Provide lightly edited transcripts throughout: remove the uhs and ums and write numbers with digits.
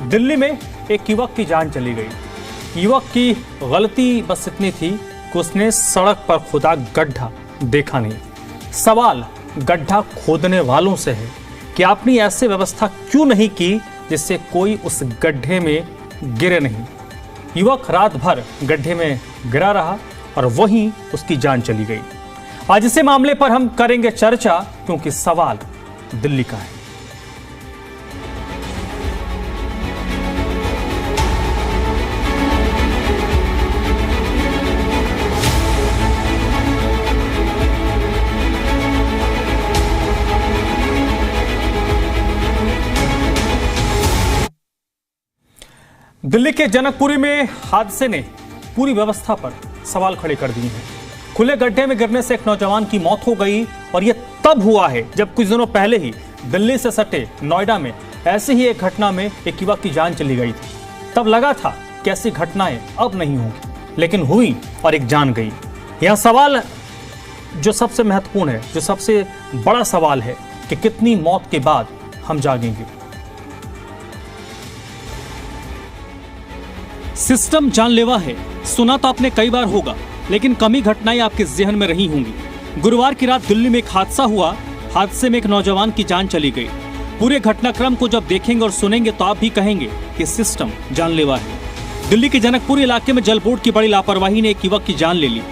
दिल्ली में एक युवक की जान चली गई। युवक की गलती बस इतनी थी कि उसने सड़क पर खुदा गड्ढा देखा नहीं। सवाल गड्ढा खोदने वालों से है कि आपने ऐसी व्यवस्था क्यों नहीं की जिससे कोई उस गड्ढे में गिरे नहीं। युवक रात भर गड्ढे में गिरा रहा और वहीं उसकी जान चली गई। आज इसी मामले पर हम करेंगे चर्चा, क्योंकि सवाल दिल्ली का है। दिल्ली के जनकपुरी में हादसे ने पूरी व्यवस्था पर सवाल खड़े कर दिए हैं। खुले गड्ढे में गिरने से एक नौजवान की मौत हो गई और यह तब हुआ है जब कुछ दिनों पहले ही दिल्ली से सटे नोएडा में ऐसी ही एक घटना में एक युवक की जान चली गई थी। तब लगा था कि ऐसी घटनाएं अब नहीं होंगी, लेकिन हुई और एक जान गई। यह सवाल जो सबसे महत्वपूर्ण है, जो सबसे बड़ा सवाल है कि कितनी मौत के बाद हम जागेंगे। सिस्टम जानलेवा है, सुना तो आपने कई बार होगा, लेकिन कम ही घटनाएं आपके ज़हन में रही होंगी। गुरुवार की रात दिल्ली में एक हादसा हुआ। हादसे में एक नौजवान की जान चली गई। पूरे घटनाक्रम को जब देखेंगे और सुनेंगे तो आप भी कहेंगे कि सिस्टम जानलेवा है। दिल्ली के जनकपुरी इलाके में जल बोर्ड की बड़ी लापरवाही ने एक युवक की जान ले ली।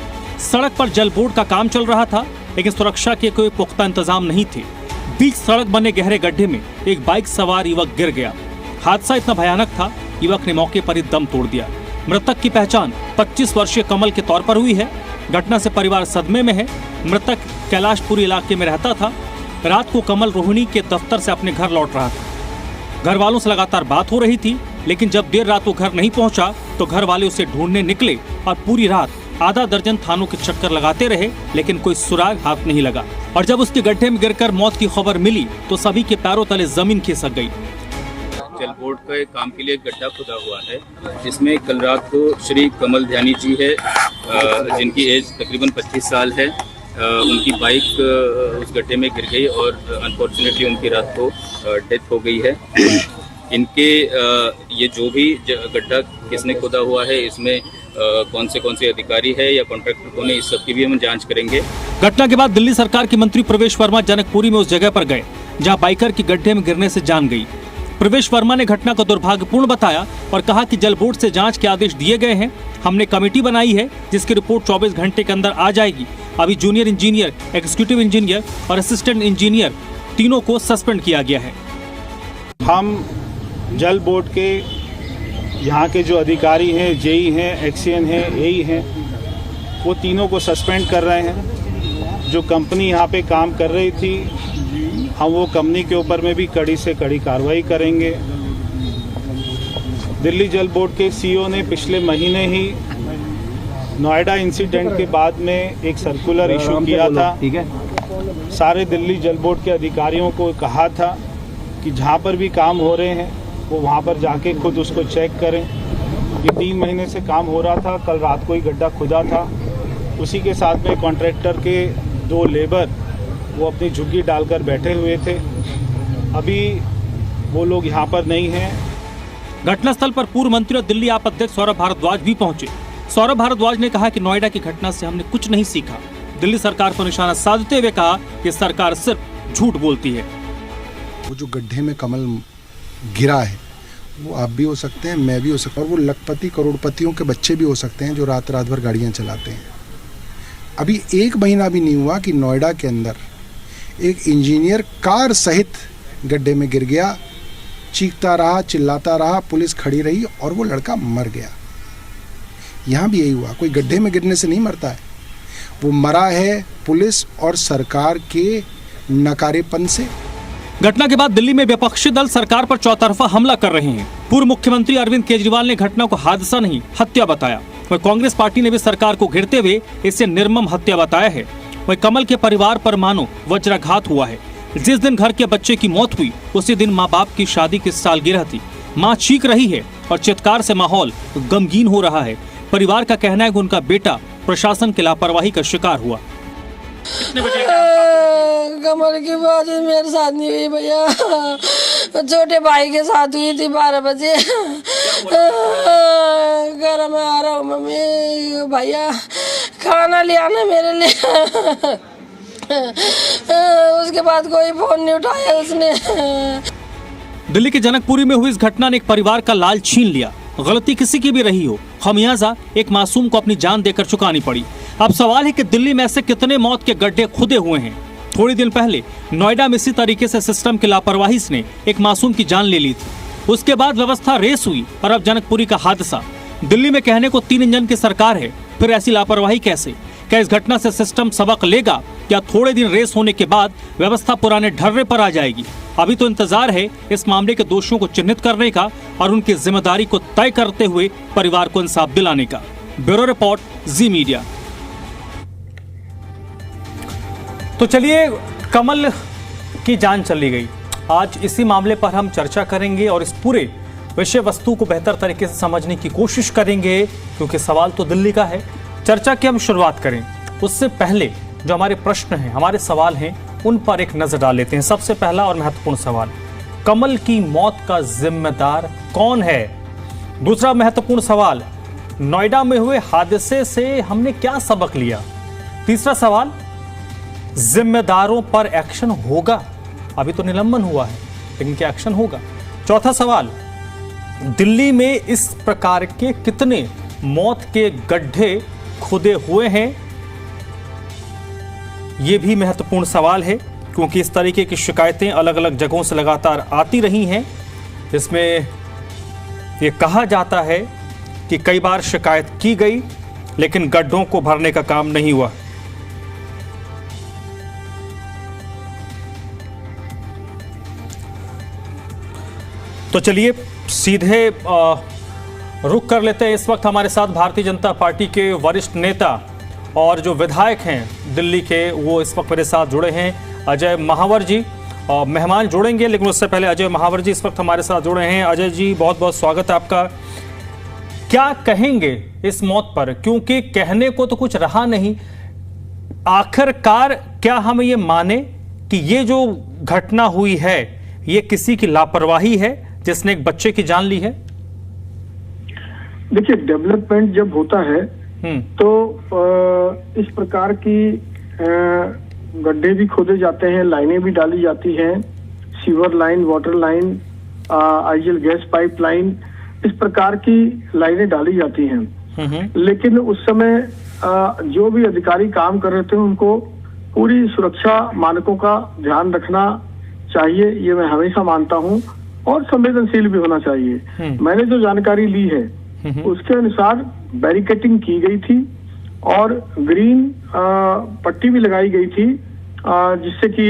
सड़क पर जल बोर्ड का काम चल रहा था, लेकिन सुरक्षा के कोई पुख्ता इंतजाम नहीं थे। बीच सड़क बने गहरे गड्ढे में एक बाइक सवार युवक गिर गया। हादसा इतना भयानक था, युवक ने मौके पर ही दम तोड़ दिया। मृतक की पहचान 25 वर्षीय कमल के तौर पर हुई है। घटना से परिवार सदमे में है। मृतक कैलाशपुरी इलाके में रहता था। रात को कमल रोहिणी के दफ्तर से अपने घर लौट रहा था। घर वालों से लगातार बात हो रही थी, लेकिन जब देर रात वो घर नहीं पहुंचा तो घर वाले उसे ढूंढने निकले और पूरी रात आधा दर्जन थानों के चक्कर लगाते रहे, लेकिन कोई सुराग हाथ नहीं लगा। और जब उसके गड्ढे में गिरकर मौत की खबर मिली तो सभी के पैरों तले जमीन खिसक गई। जल बोर्ड के काम के लिए गड्ढा खुदा हुआ है, जिसमें कल रात को श्री कमल ध्यानी जी है, जिनकी एज तकरीबन 25 साल है। उनकी बाइक उस गड्ढे में गिर गई और अनफॉर्चुनेटली उनकी रात को डेथ हो गई है। इनके ये जो भी गड्ढा किसने खुदा हुआ है, इसमें कौन से अधिकारी है या कॉन्ट्रैक्टर कौन है, इस सब की भी हम जांच करेंगे। घटना के बाद दिल्ली सरकार के मंत्री प्रवेश वर्मा जनकपुरी में उस जगह पर गए जहां बाइकर की गड्ढे में गिरने से जान गई। प्रवेश वर्मा ने घटना को दुर्भाग्यपूर्ण बताया और कहा कि जल बोर्ड से जांच के आदेश दिए गए हैं। हमने कमेटी बनाई है जिसकी रिपोर्ट 24 घंटे के अंदर आ जाएगी। अभी जूनियर इंजीनियर, एग्जीक्यूटिव इंजीनियर और असिस्टेंट इंजीनियर तीनों को सस्पेंड किया गया है। हम जल बोर्ड के यहाँ के जो अधिकारी हैं, जेई हैं, एक्सीएन हैं, एई हैं, वो तीनों को सस्पेंड कर रहे हैं। जो कंपनी यहाँ पे काम कर रही थी, हम वो कंपनी के ऊपर में भी कड़ी से कड़ी कार्रवाई करेंगे। दिल्ली जल बोर्ड के सीईओ ने पिछले महीने ही नोएडा इंसिडेंट के बाद में एक सर्कुलर इशू किया था। सारे दिल्ली जल बोर्ड के अधिकारियों को कहा था कि जहाँ पर भी काम हो रहे हैं वो वहाँ पर जाके खुद उसको चेक करें। ये 3 महीने से काम हो रहा था। कल रात को ही गड्ढा खुदा था। उसी के साथ में कॉन्ट्रैक्टर के 2 लेबर वो अपनी झुग्गी डालकर बैठे हुए थे। अभी वो लोग यहाँ पर नहीं हैं। घटनास्थल पर पूर्व मंत्री और दिल्ली आप अध्यक्ष सौरभ भारद्वाज भी पहुंचे। सौरभ भारद्वाज ने कहा कि नोएडा की घटना से हमने कुछ नहीं सीखा। दिल्ली सरकार पर निशाना साधते हुए कहा कि सरकार सिर्फ झूठ बोलती है। वो जो गड्ढे में कमल गिरा है वो आप भी हो सकते हैं, मैं भी हो सकता हूँ, और वो लखपति करोड़पतियों के बच्चे भी हो सकते हैं जो रात रात भर गाड़ियाँ चलाते हैं। अभी 1 महीना भी नहीं हुआ कि नोएडा के अंदर एक इंजीनियर कार सहित गड्ढे में गिर गया। चीखता रहा, चिल्लाता रहा, पुलिस खड़ी रही और वो लड़का मर गया। यहाँ भी यही हुआ। कोई गड्ढे में गिरने से नहीं मरता है, वो मरा है पुलिस और सरकार के नकारेपन से। घटना के बाद दिल्ली में विपक्षी दल सरकार पर चौतरफा हमला कर रहे हैं। पूर्व मुख्यमंत्री अरविंद केजरीवाल ने घटना को हादसा नहीं हत्या बताया। वहीं कांग्रेस पार्टी ने भी सरकार को घेरते हुए इसे निर्मम हत्या बताया है। वहीं कमल के परिवार पर मानो वज्राघात हुआ है। जिस दिन घर के बच्चे की मौत हुई उसी दिन माँ बाप की शादी की सालगिरह थी। माँ चीख रही है और चित्कार से माहौल गमगीन हो रहा है। परिवार का कहना है कि उनका बेटा प्रशासन की लापरवाही का शिकार हुआ। कमल की बात मेरे साथ नहीं हुई भैया। छोटे भाई के साथ हुई थी 12 बजे। घर में आ रहा हूँ मम्मी, भैया खाना ले आना मेरे लिए। उसके बाद कोई फोन नहीं उठाया उसने। दिल्ली के जनकपुरी में हुई इस घटना ने एक परिवार का लाल छीन लिया। गलती किसी की भी रही हो, खमियाजा एक मासूम को अपनी जान देकर चुकानी पड़ी। अब सवाल है कि दिल्ली में ऐसे कितने मौत के गड्ढे खुदे हुए हैं। थोड़ी दिन पहले नोएडा में इसी तरीके से सिस्टम की लापरवाही ने एक मासूम की जान ले ली थी। उसके बाद व्यवस्था रेस हुई और अब जनकपुरी का हादसा। दिल्ली में कहने को 3 इंजन की सरकार है, फिर ऐसी लापरवाही कैसे? क्या इस घटना से सिस्टम सबक लेगा या थोड़े दिन रेस होने के बाद व्यवस्था पुराने ढर्रे पर आ जाएगी? अभी तो इंतजार है इस मामले के दोषियों को चिन्हित करने का और उनकी जिम्मेदारी को तय करते हुए परिवार को इंसाफ दिलाने का। ब्यूरो रिपोर्ट, जी मीडिया। तो चलिए, कमल की जान चली गई। आज इसी मामले पर हम चर्चा करेंगे और इस पूरे विषय वस्तु को बेहतर तरीके से समझने की कोशिश करेंगे, क्योंकि सवाल तो दिल्ली का है। चर्चा की हम शुरुआत करें उससे पहले जो हमारे प्रश्न हैं, हमारे सवाल हैं, उन पर एक नजर डाल लेते हैं। सबसे पहला और महत्वपूर्ण सवाल, कमल की मौत का जिम्मेदार कौन है? दूसरा महत्वपूर्ण सवाल, नोएडा में हुए हादसे से हमने क्या सबक लिया? तीसरा सवाल, जिम्मेदारों पर एक्शन होगा? अभी तो निलंबन हुआ है, लेकिन क्या एक्शन होगा? चौथा सवाल, दिल्ली में इस प्रकार के कितने मौत के गड्ढे खुदे हुए हैं? ये भी महत्वपूर्ण सवाल है, क्योंकि इस तरीके की शिकायतें अलग अलग जगहों से लगातार आती रही हैं। इसमें ये कहा जाता है कि कई बार शिकायत की गई, लेकिन गड्ढों को भरने का काम नहीं हुआ। तो चलिए सीधे रुक कर लेते हैं। इस वक्त हमारे साथ भारतीय जनता पार्टी के वरिष्ठ नेता और जो विधायक हैं दिल्ली के, वो इस वक्त मेरे साथ जुड़े हैं, अजय महावर जी। और मेहमान जुड़ेंगे, लेकिन उससे पहले अजय महावर जी इस वक्त हमारे साथ जुड़े हैं। अजय जी, बहुत बहुत स्वागत है आपका। क्या कहेंगे इस मौत पर? क्योंकि कहने को तो कुछ रहा नहीं। आखिरकार क्या हम ये माने कि ये जो घटना हुई है ये किसी की लापरवाही है जिसने एक बच्चे की जान ली है? देखिए, डेवलपमेंट जब होता है तो इस प्रकार की गड्ढे भी खोदे जाते हैं, लाइनें भी डाली जाती हैं, sewer line, water line, IGL gas pipeline, इस प्रकार की लाइनें डाली जाती हैं। लेकिन उस समय जो भी अधिकारी काम कर रहे थे उनको पूरी सुरक्षा मानकों का ध्यान रखना चाहिए, ये मैं हमेशा मानता हूं, और संवेदनशील भी होना चाहिए। मैंने जो जानकारी ली है उसके अनुसार बैरिकेटिंग की गई थी और ग्रीन पट्टी भी लगाई गई थी, जिससे कि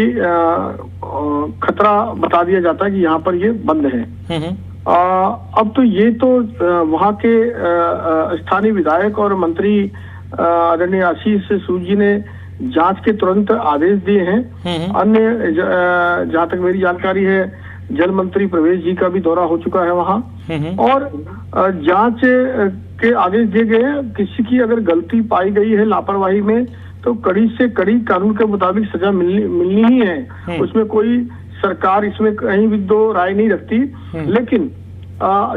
खतरा बता दिया जाता है कि यहाँ पर ये बंद है। अब तो ये तो वहाँ के स्थानीय विधायक और मंत्री आदरणीय आशीष सूद जी ने जांच के तुरंत आदेश दिए हैं। अन्य जहाँ तक मेरी जानकारी है, जल मंत्री प्रवेश जी का भी दौरा हो चुका है वहाँ, और जांच के आदेश दिए गए हैं। किसी की अगर गलती पाई गई है लापरवाही में तो कड़ी से कड़ी कानून के मुताबिक सजा मिलनी ही है। उसमें कोई सरकार इसमें कहीं भी दो राय नहीं रखती। लेकिन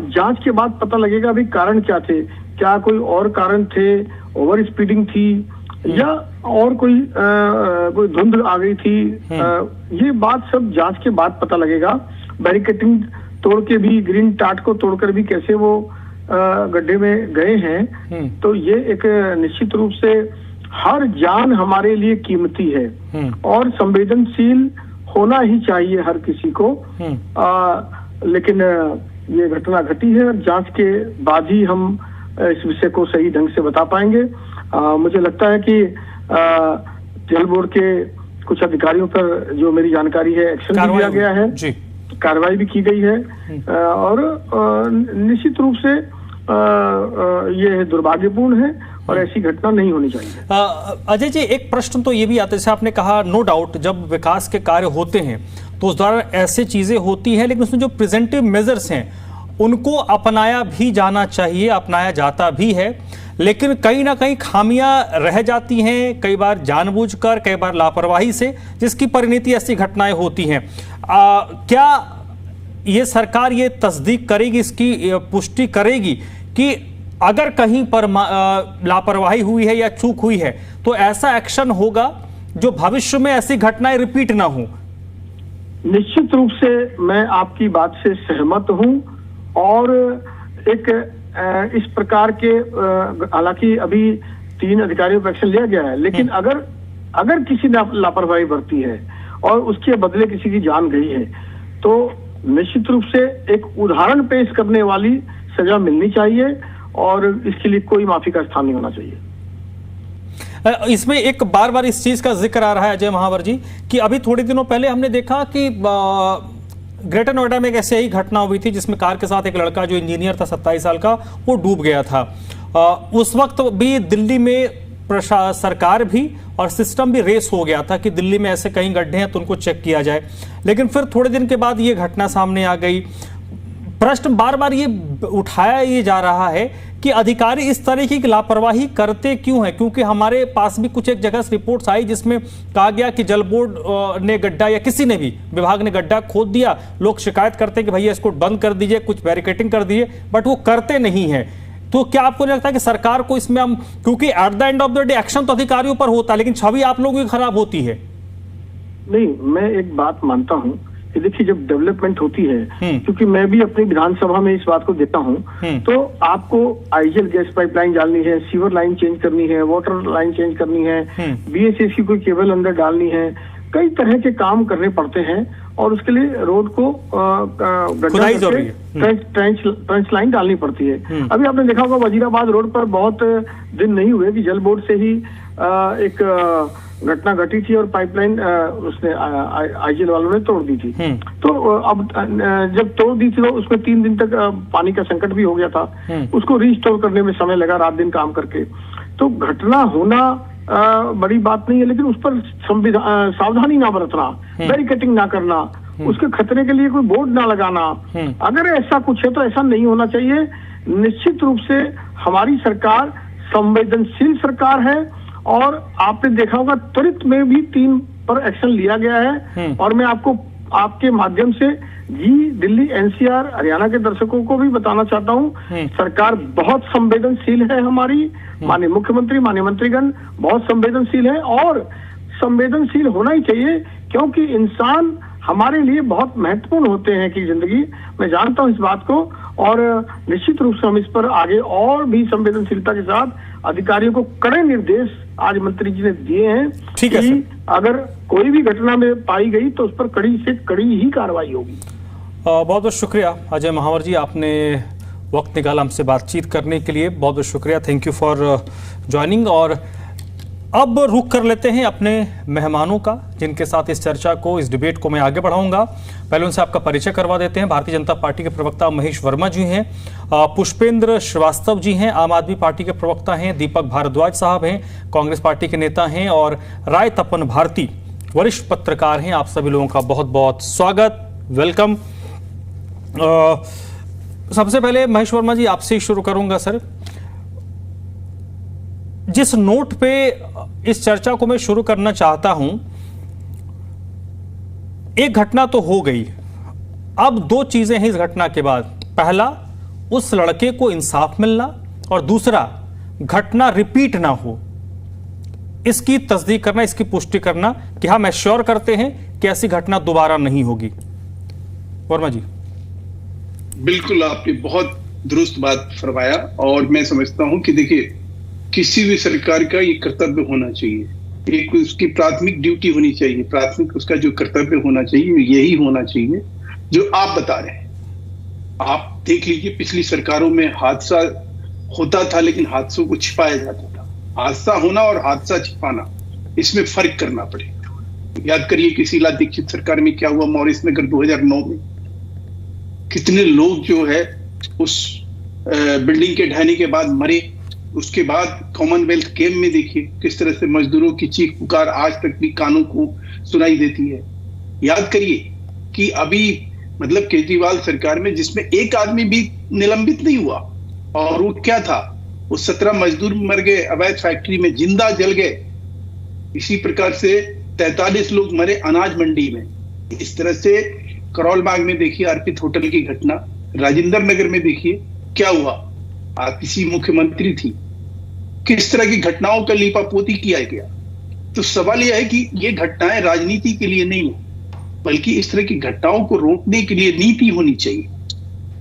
जांच के बाद पता लगेगा अभी कारण क्या थे, क्या कोई और कारण थे, ओवर स्पीडिंग थी या और कोई धुंध आ गई थी। ये बात सब जांच के बाद पता लगेगा। बैरिकेटिंग तोड़ के भी, ग्रीन टाट को तोड़कर भी कैसे वो गड्ढे में गए हैं, तो ये एक निश्चित रूप से हर जान हमारे लिए कीमती है और संवेदनशील होना ही चाहिए हर किसी को। लेकिन ये घटना घटी है और जांच के बाद ही हम इस विषय को सही ढंग से बता पाएंगे। मुझे लगता है कि जल बोर्ड के कुछ अधिकारियों पर जो मेरी जानकारी है एक्शन भी लिया गया है, कार्रवाई भी की गई है, और निश्चित रूप से ये दुर्भाग्यपूर्ण है और ऐसी घटना नहीं होनी चाहिए। अजय जी, एक प्रश्न तो ये भी आता है, जैसे आपने कहा, नो डाउट जब विकास के कार्य होते हैं तो उस दौरान ऐसे चीजें होती हैं, लेकिन उसमें जो प्रिवेंटिव मेजर्स हैं उनको अपनाया भी जाना चाहिए, अपनाया जाता भी है, लेकिन कहीं ना कहीं खामियां रह जाती हैं, कई बार जानबूझकर, कई बार लापरवाही से, जिसकी परिणति ऐसी घटनाएं होती हैं। क्या ये सरकार ये तस्दीक करेगी, इसकी पुष्टि करेगी कि अगर कहीं पर लापरवाही हुई है या चूक हुई है तो ऐसा एक्शन होगा जो भविष्य में ऐसी घटनाएं रिपीट ना हो? निश्चित रूप से मैं आपकी बात से सहमत हूं और एक इस प्रकार के हालांकि अभी 3 अधिकारियों पर एक्शन लिया गया है, लेकिन अगर किसी ने लापरवाही बरती है और उसके बदले किसी की जान गई है तो निश्चित रूप से एक उदाहरण पेश करने वाली सजा मिलनी चाहिए और इसके लिए कोई माफी का स्थान नहीं होना चाहिए। इसमें एक बार बार इस चीज का जिक्र आ रहा है अजय महावर जी कि अभी थोड़े दिनों पहले हमने देखा कि ग्रेटर नोएडा में एक ऐसे ही घटना हुई थी जिसमें कार के साथ एक लड़का जो इंजीनियर था 27 साल का, वो डूब गया था। उस वक्त भी दिल्ली में सरकार भी और सिस्टम भी रेस हो गया था कि दिल्ली में ऐसे कहीं गड्ढे हैं तो उनको चेक किया जाए, लेकिन फिर थोड़े दिन के बाद ये घटना सामने आ गई। प्रश्न बार बार ये उठाया ये जा रहा है कि अधिकारी इस तरीके की लापरवाही करते क्यों हैं? क्योंकि हमारे पास भी कुछ एक जगह रिपोर्ट्स आई जिसमें कहा गया कि जल बोर्ड ने गड्ढा या किसी ने भी विभाग ने गड्ढा खोद दिया, लोग शिकायत करते हैं कि भैया इसको बंद कर दीजिए, कुछ बैरिकेटिंग कर दीजिए, बट वो करते नहीं है। तो क्या आपको नहीं लगता कि सरकार को इसमें हम, क्योंकि at the end of the day action तो अधिकारियों पर होता है लेकिन छवि आप लोगों की खराब होती है? नहीं, मैं एक बात मानता हूं कि देखिए जब डेवलपमेंट होती है, क्योंकि मैं भी अपनी विधानसभा में इस बात को देता हूं, तो आपको आईजीएल गैस पाइपलाइन डालनी है, सीवर लाइन चेंज करनी है, वाटर लाइन चेंज करनी है, बीएसएस की कोई केबल अंदर डालनी है, कई तरह के काम करने पड़ते हैं और उसके लिए रोड को ट्रेंच लाइन डालनी पड़ती है। अभी आपने देखा होगा वजीराबाद रोड पर बहुत दिन नहीं हुए कि जल बोर्ड से ही एक घटना घटी थी और पाइपलाइन उसने आईजीएल वालों ने तोड़ दी थी। तो अब जब तोड़ दी थी तो उसमें 3 दिन तक पानी का संकट भी हो गया था, उसको रिस्टोर करने में समय लगा, रात दिन काम करके। तो घटना होना बड़ी बात नहीं है, लेकिन उस पर सावधानी ना बरतना, बैरिकेटिंग ना करना, उसके खतरे के लिए कोई बोर्ड ना लगाना, अगर ऐसा कुछ है तो ऐसा नहीं होना चाहिए। निश्चित रूप से हमारी सरकार संवेदनशील सरकार है और आपने देखा होगा त्वरित में भी 3 पर एक्शन लिया गया है और मैं आपको आपके माध्यम से दिल्ली एनसीआर हरियाणा के दर्शकों को भी बताना चाहता हूं, सरकार बहुत संवेदनशील है हमारी, माननीय मुख्यमंत्री, माननीय मंत्रीगण बहुत संवेदनशील है और संवेदनशील होना ही चाहिए क्योंकि इंसान हमारे लिए बहुत महत्वपूर्ण होते हैं कि जिंदगी, मैं जानता हूं इस बात को और निश्चित रूप से हम इस पर आगे और भी संवेदनशीलता के साथ अधिकारियों को कड़े निर्देश आज मंत्री जी ने दिए हैं कि अगर कोई भी घटना में पाई गई तो उस पर कड़ी से कड़ी ही कार्रवाई होगी। बहुत बहुत शुक्रिया अजय महावर जी, आपने वक्त निकाला हमसे बातचीत करने के लिए, बहुत बहुत शुक्रिया, थैंक यू फॉर ज्वाइनिंग। और अब रुख कर लेते हैं अपने मेहमानों का जिनके साथ इस चर्चा को, इस डिबेट को मैं आगे बढ़ाऊंगा। पहले उनसे आपका परिचय करवा देते हैं। भारतीय जनता पार्टी के प्रवक्ता महेश वर्मा जी हैं, पुष्पेंद्र श्रीवास्तव जी हैं, आम आदमी पार्टी के प्रवक्ता हैं, दीपक भारद्वाज साहब हैं, कांग्रेस पार्टी के नेता हैं, और राय तपन भारती वरिष्ठ पत्रकार हैं। आप सभी लोगों का बहुत बहुत स्वागत, वेलकम। सबसे पहले महेश वर्मा जी आपसे ही शुरू करूंगा। सर, जिस नोट पे इस चर्चा को मैं शुरू करना चाहता हूं, एक घटना तो हो गई, अब 2 चीजें हैं इस घटना के बाद। पहला, उस लड़के को इंसाफ मिलना और दूसरा, घटना रिपीट ना हो, इसकी तस्दीक करना, इसकी पुष्टि करना कि हम एश्योर करते हैं कि ऐसी घटना दोबारा नहीं होगी। वर्मा जी। बिल्कुल, आपने बहुत दुरुस्त बात फरमाया और मैं समझता हूं कि देखिए किसी भी सरकार का ये कर्तव्य होना चाहिए, एक उसकी प्राथमिक ड्यूटी होनी चाहिए, प्राथमिक उसका जो कर्तव्य होना चाहिए यही होना चाहिए जो आप बता रहे हैं। आप देख लीजिए पिछली सरकारों में हादसा होता था लेकिन हादसों को छिपाया जाता था। हादसा होना और हादसा छिपाना, इसमें फर्क करना पड़ेगा। याद करिए कि शीला दीक्षित सरकार में क्या हुआ, मॉरिस नगर 2009 में कितने लोग जो है उस बिल्डिंग के ढहने के बाद मरे। उसके बाद कॉमनवेल्थ गेम में देखिए किस तरह से मजदूरों की चीख पुकार आज तक भी कानों को सुनाई देती है। याद करिए कि अभी मतलब केजरीवाल सरकार में जिसमें एक आदमी भी निलंबित नहीं हुआ, और वो क्या था, वो 17 मजदूर मर गए अवैध फैक्ट्री में, जिंदा जल गए। इसी प्रकार से 43 लोग मरे अनाज मंडी में। इस तरह से करोल बाग में देखिए अर्पित होटल की घटना, राजेंद्र नगर में देखिए क्या हुआ, आतिशी मुख्यमंत्री थी, किस तरह की घटनाओं का लीपापोती किया गया। तो सवाल यह है कि ये घटनाएं राजनीति के लिए नहीं है, बल्कि इस तरह की घटनाओं को रोकने के लिए नीति होनी चाहिए,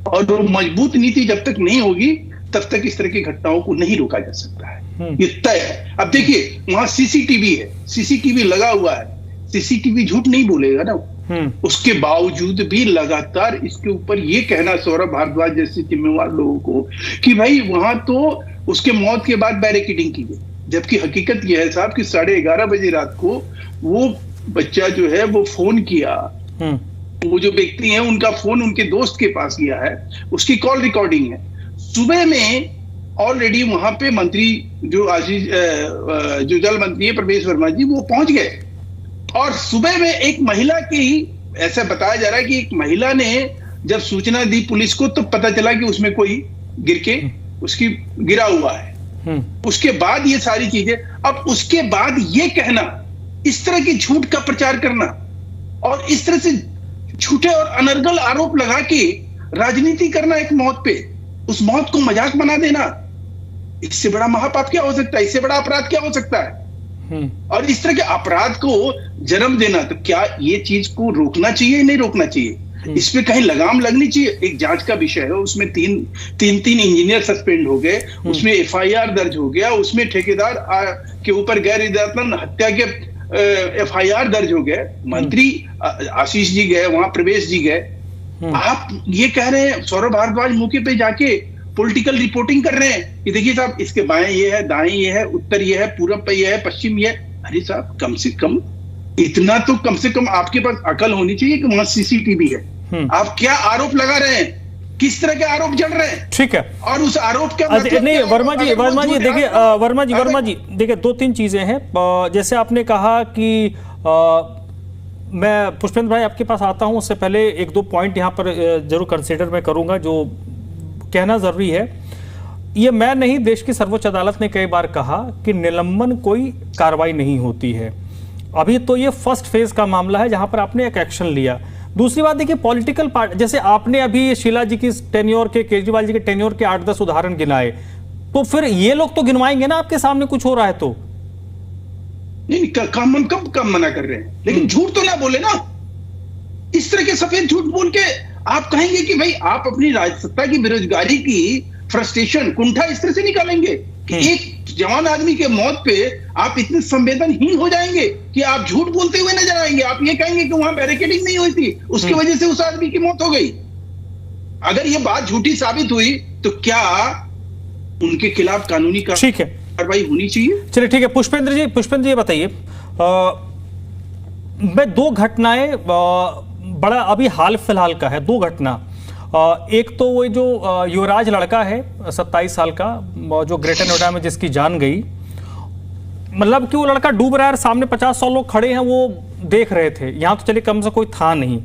और वो मजबूत नीति जब तक नहीं होगी तब तक इस तरह की घटनाओं को नहीं रोका जा सकता है। ये तय है। अब देखिए वहां सीसीटीवी है, सीसीटीवी लगा हुआ है, सीसीटीवी झूठ नहीं बोलेगा ना। उसके बावजूद भी लगातार इसके ऊपर ये कहना सौरभ भारद्वाज जैसे जिम्मेवार लोगों को कि भाई वहां तो उसके मौत के बाद बैरिकेडिंग की गई, जबकि हकीकत यह है साहब कि 11:30 बजे रात को वो बच्चा जो है वो फोन किया, वो जो व्यक्ति है उनका फोन उनके दोस्त के पास गया है, उसकी कॉल रिकॉर्डिंग है। सुबह में ऑलरेडी वहां पे मंत्री जो आशीष जो जल मंत्री है प्रवेश वर्मा जी वो पहुंच गए, और सुबह में एक महिला की ऐसा बताया जा रहा है कि एक महिला ने जब सूचना दी पुलिस को तो पता चला कि उसमें कोई गिर के उसकी गिरा हुआ है। उसके बाद ये सारी चीजें, अब उसके बाद ये कहना, इस तरह की झूठ का प्रचार करना और इस तरह से झूठे और अनर्गल आरोप लगा के राजनीति करना एक मौत पे, उस मौत को मजाक बना देना, इससे बड़ा महापाप क्या हो सकता है, इससे बड़ा अपराध क्या हो सकता है। और इस तरह के अपराध को जन्म देना, तो क्या ये चीज को रोकना चाहिए नहीं रोकना चाहिए, इस पे कहीं लगाम लगनी चाहिए। एक जांच का विषय है, उसमें तीन इंजीनियर सस्पेंड हो गए, उसमें एफआईआर दर्ज हो गया, उसमें ठेकेदार के ऊपर गैर इरादतन हत्या के एफआईआर दर्ज हो गए, मंत्री आशीष जी गए वहां, प्रवेश जी गए। आप ये कह रहे हैं, सौरभ भारद्वाज मौके पे जाके पॉलिटिकल रिपोर्टिंग कर रहे हैं कि देखिए साहब इसके बाएं ये है, दाएं ये है, उत्तर ये है, पूरब पे ये है, पश्चिम ये है। अरे साहब कम से कम इतना तो कम से कम आपके पास अकल होनी चाहिए कि वहां सीसीटीवी है। आप क्या आरोप लगा रहे हैं, किस तरह के आरोप जड़ रहे हैं, ठीक है, और उस आरोप का मतलब नहीं वर्मा जी देखिए, वर्मा जी देखिए 2-3 चीजें हैं। जैसे आपने कहा कि मैं पुष्पेंद्र भाई आपके पास आता हूं, उससे पहले 1-2 पॉइंट यहां पर जरूर कंसिडर मैं करूंगा जो कहना जरूरी है। ये मैं नहीं, देश की सर्वोच्च अदालत ने कई बार कहा कि निलंबन कोई कार्रवाई नहीं होती है। अभी तो ये फर्स्ट फेज का मामला है जहां पर आपने एक एक्शन लिया। दूसरी बात देखिए, पॉलिटिकल पार्टी, जैसे आपने अभी शीला जी की टेन्योर के, केजरीवाल जी के टेन्योर के 8-10 उदाहरण गिनाए, तो फिर ये लोग तो गिनवाएंगे ना आपके सामने कुछ हो रहा है तो। नहीं, कब मना कर रहे हैं, लेकिन झूठ तो ना बोले ना। इस तरह के सफेद झूठ बोल के आप कहेंगे कि भाई आप अपनी राजसत्ता की बेरोजगारी की फ्रस्ट्रेशन, कुंठा इस तरह से निकालेंगे कि एक जवान आदमी के मौत पे आप इतने संवेदनहीन हो जाएंगे कि आप झूठ बोलते हुए नजर आएंगे। आप ये कहेंगे कि वहां बैरिकेडिंग नहीं हुई थी, उसकी वजह से उस आदमी की मौत हो गई। अगर ये बात झूठी साबित हुई तो क्या उनके खिलाफ कानूनी कार्रवाई होनी चाहिए? चलिए ठीक है, पुष्पेंद्र जी बताइए, मैं 2 घटनाएं, बड़ा अभी हाल फिलहाल का है 2 घटना। एक तो वो जो युवराज लड़का है 27 साल का, जो ग्रेटर नोएडा में जिसकी जान गई, मतलब कि वो लड़का डूब रहा है, सामने 50-100 लोग खड़े हैं, वो देख रहे थे, यहां तो चलिए कम से कोई था नहीं।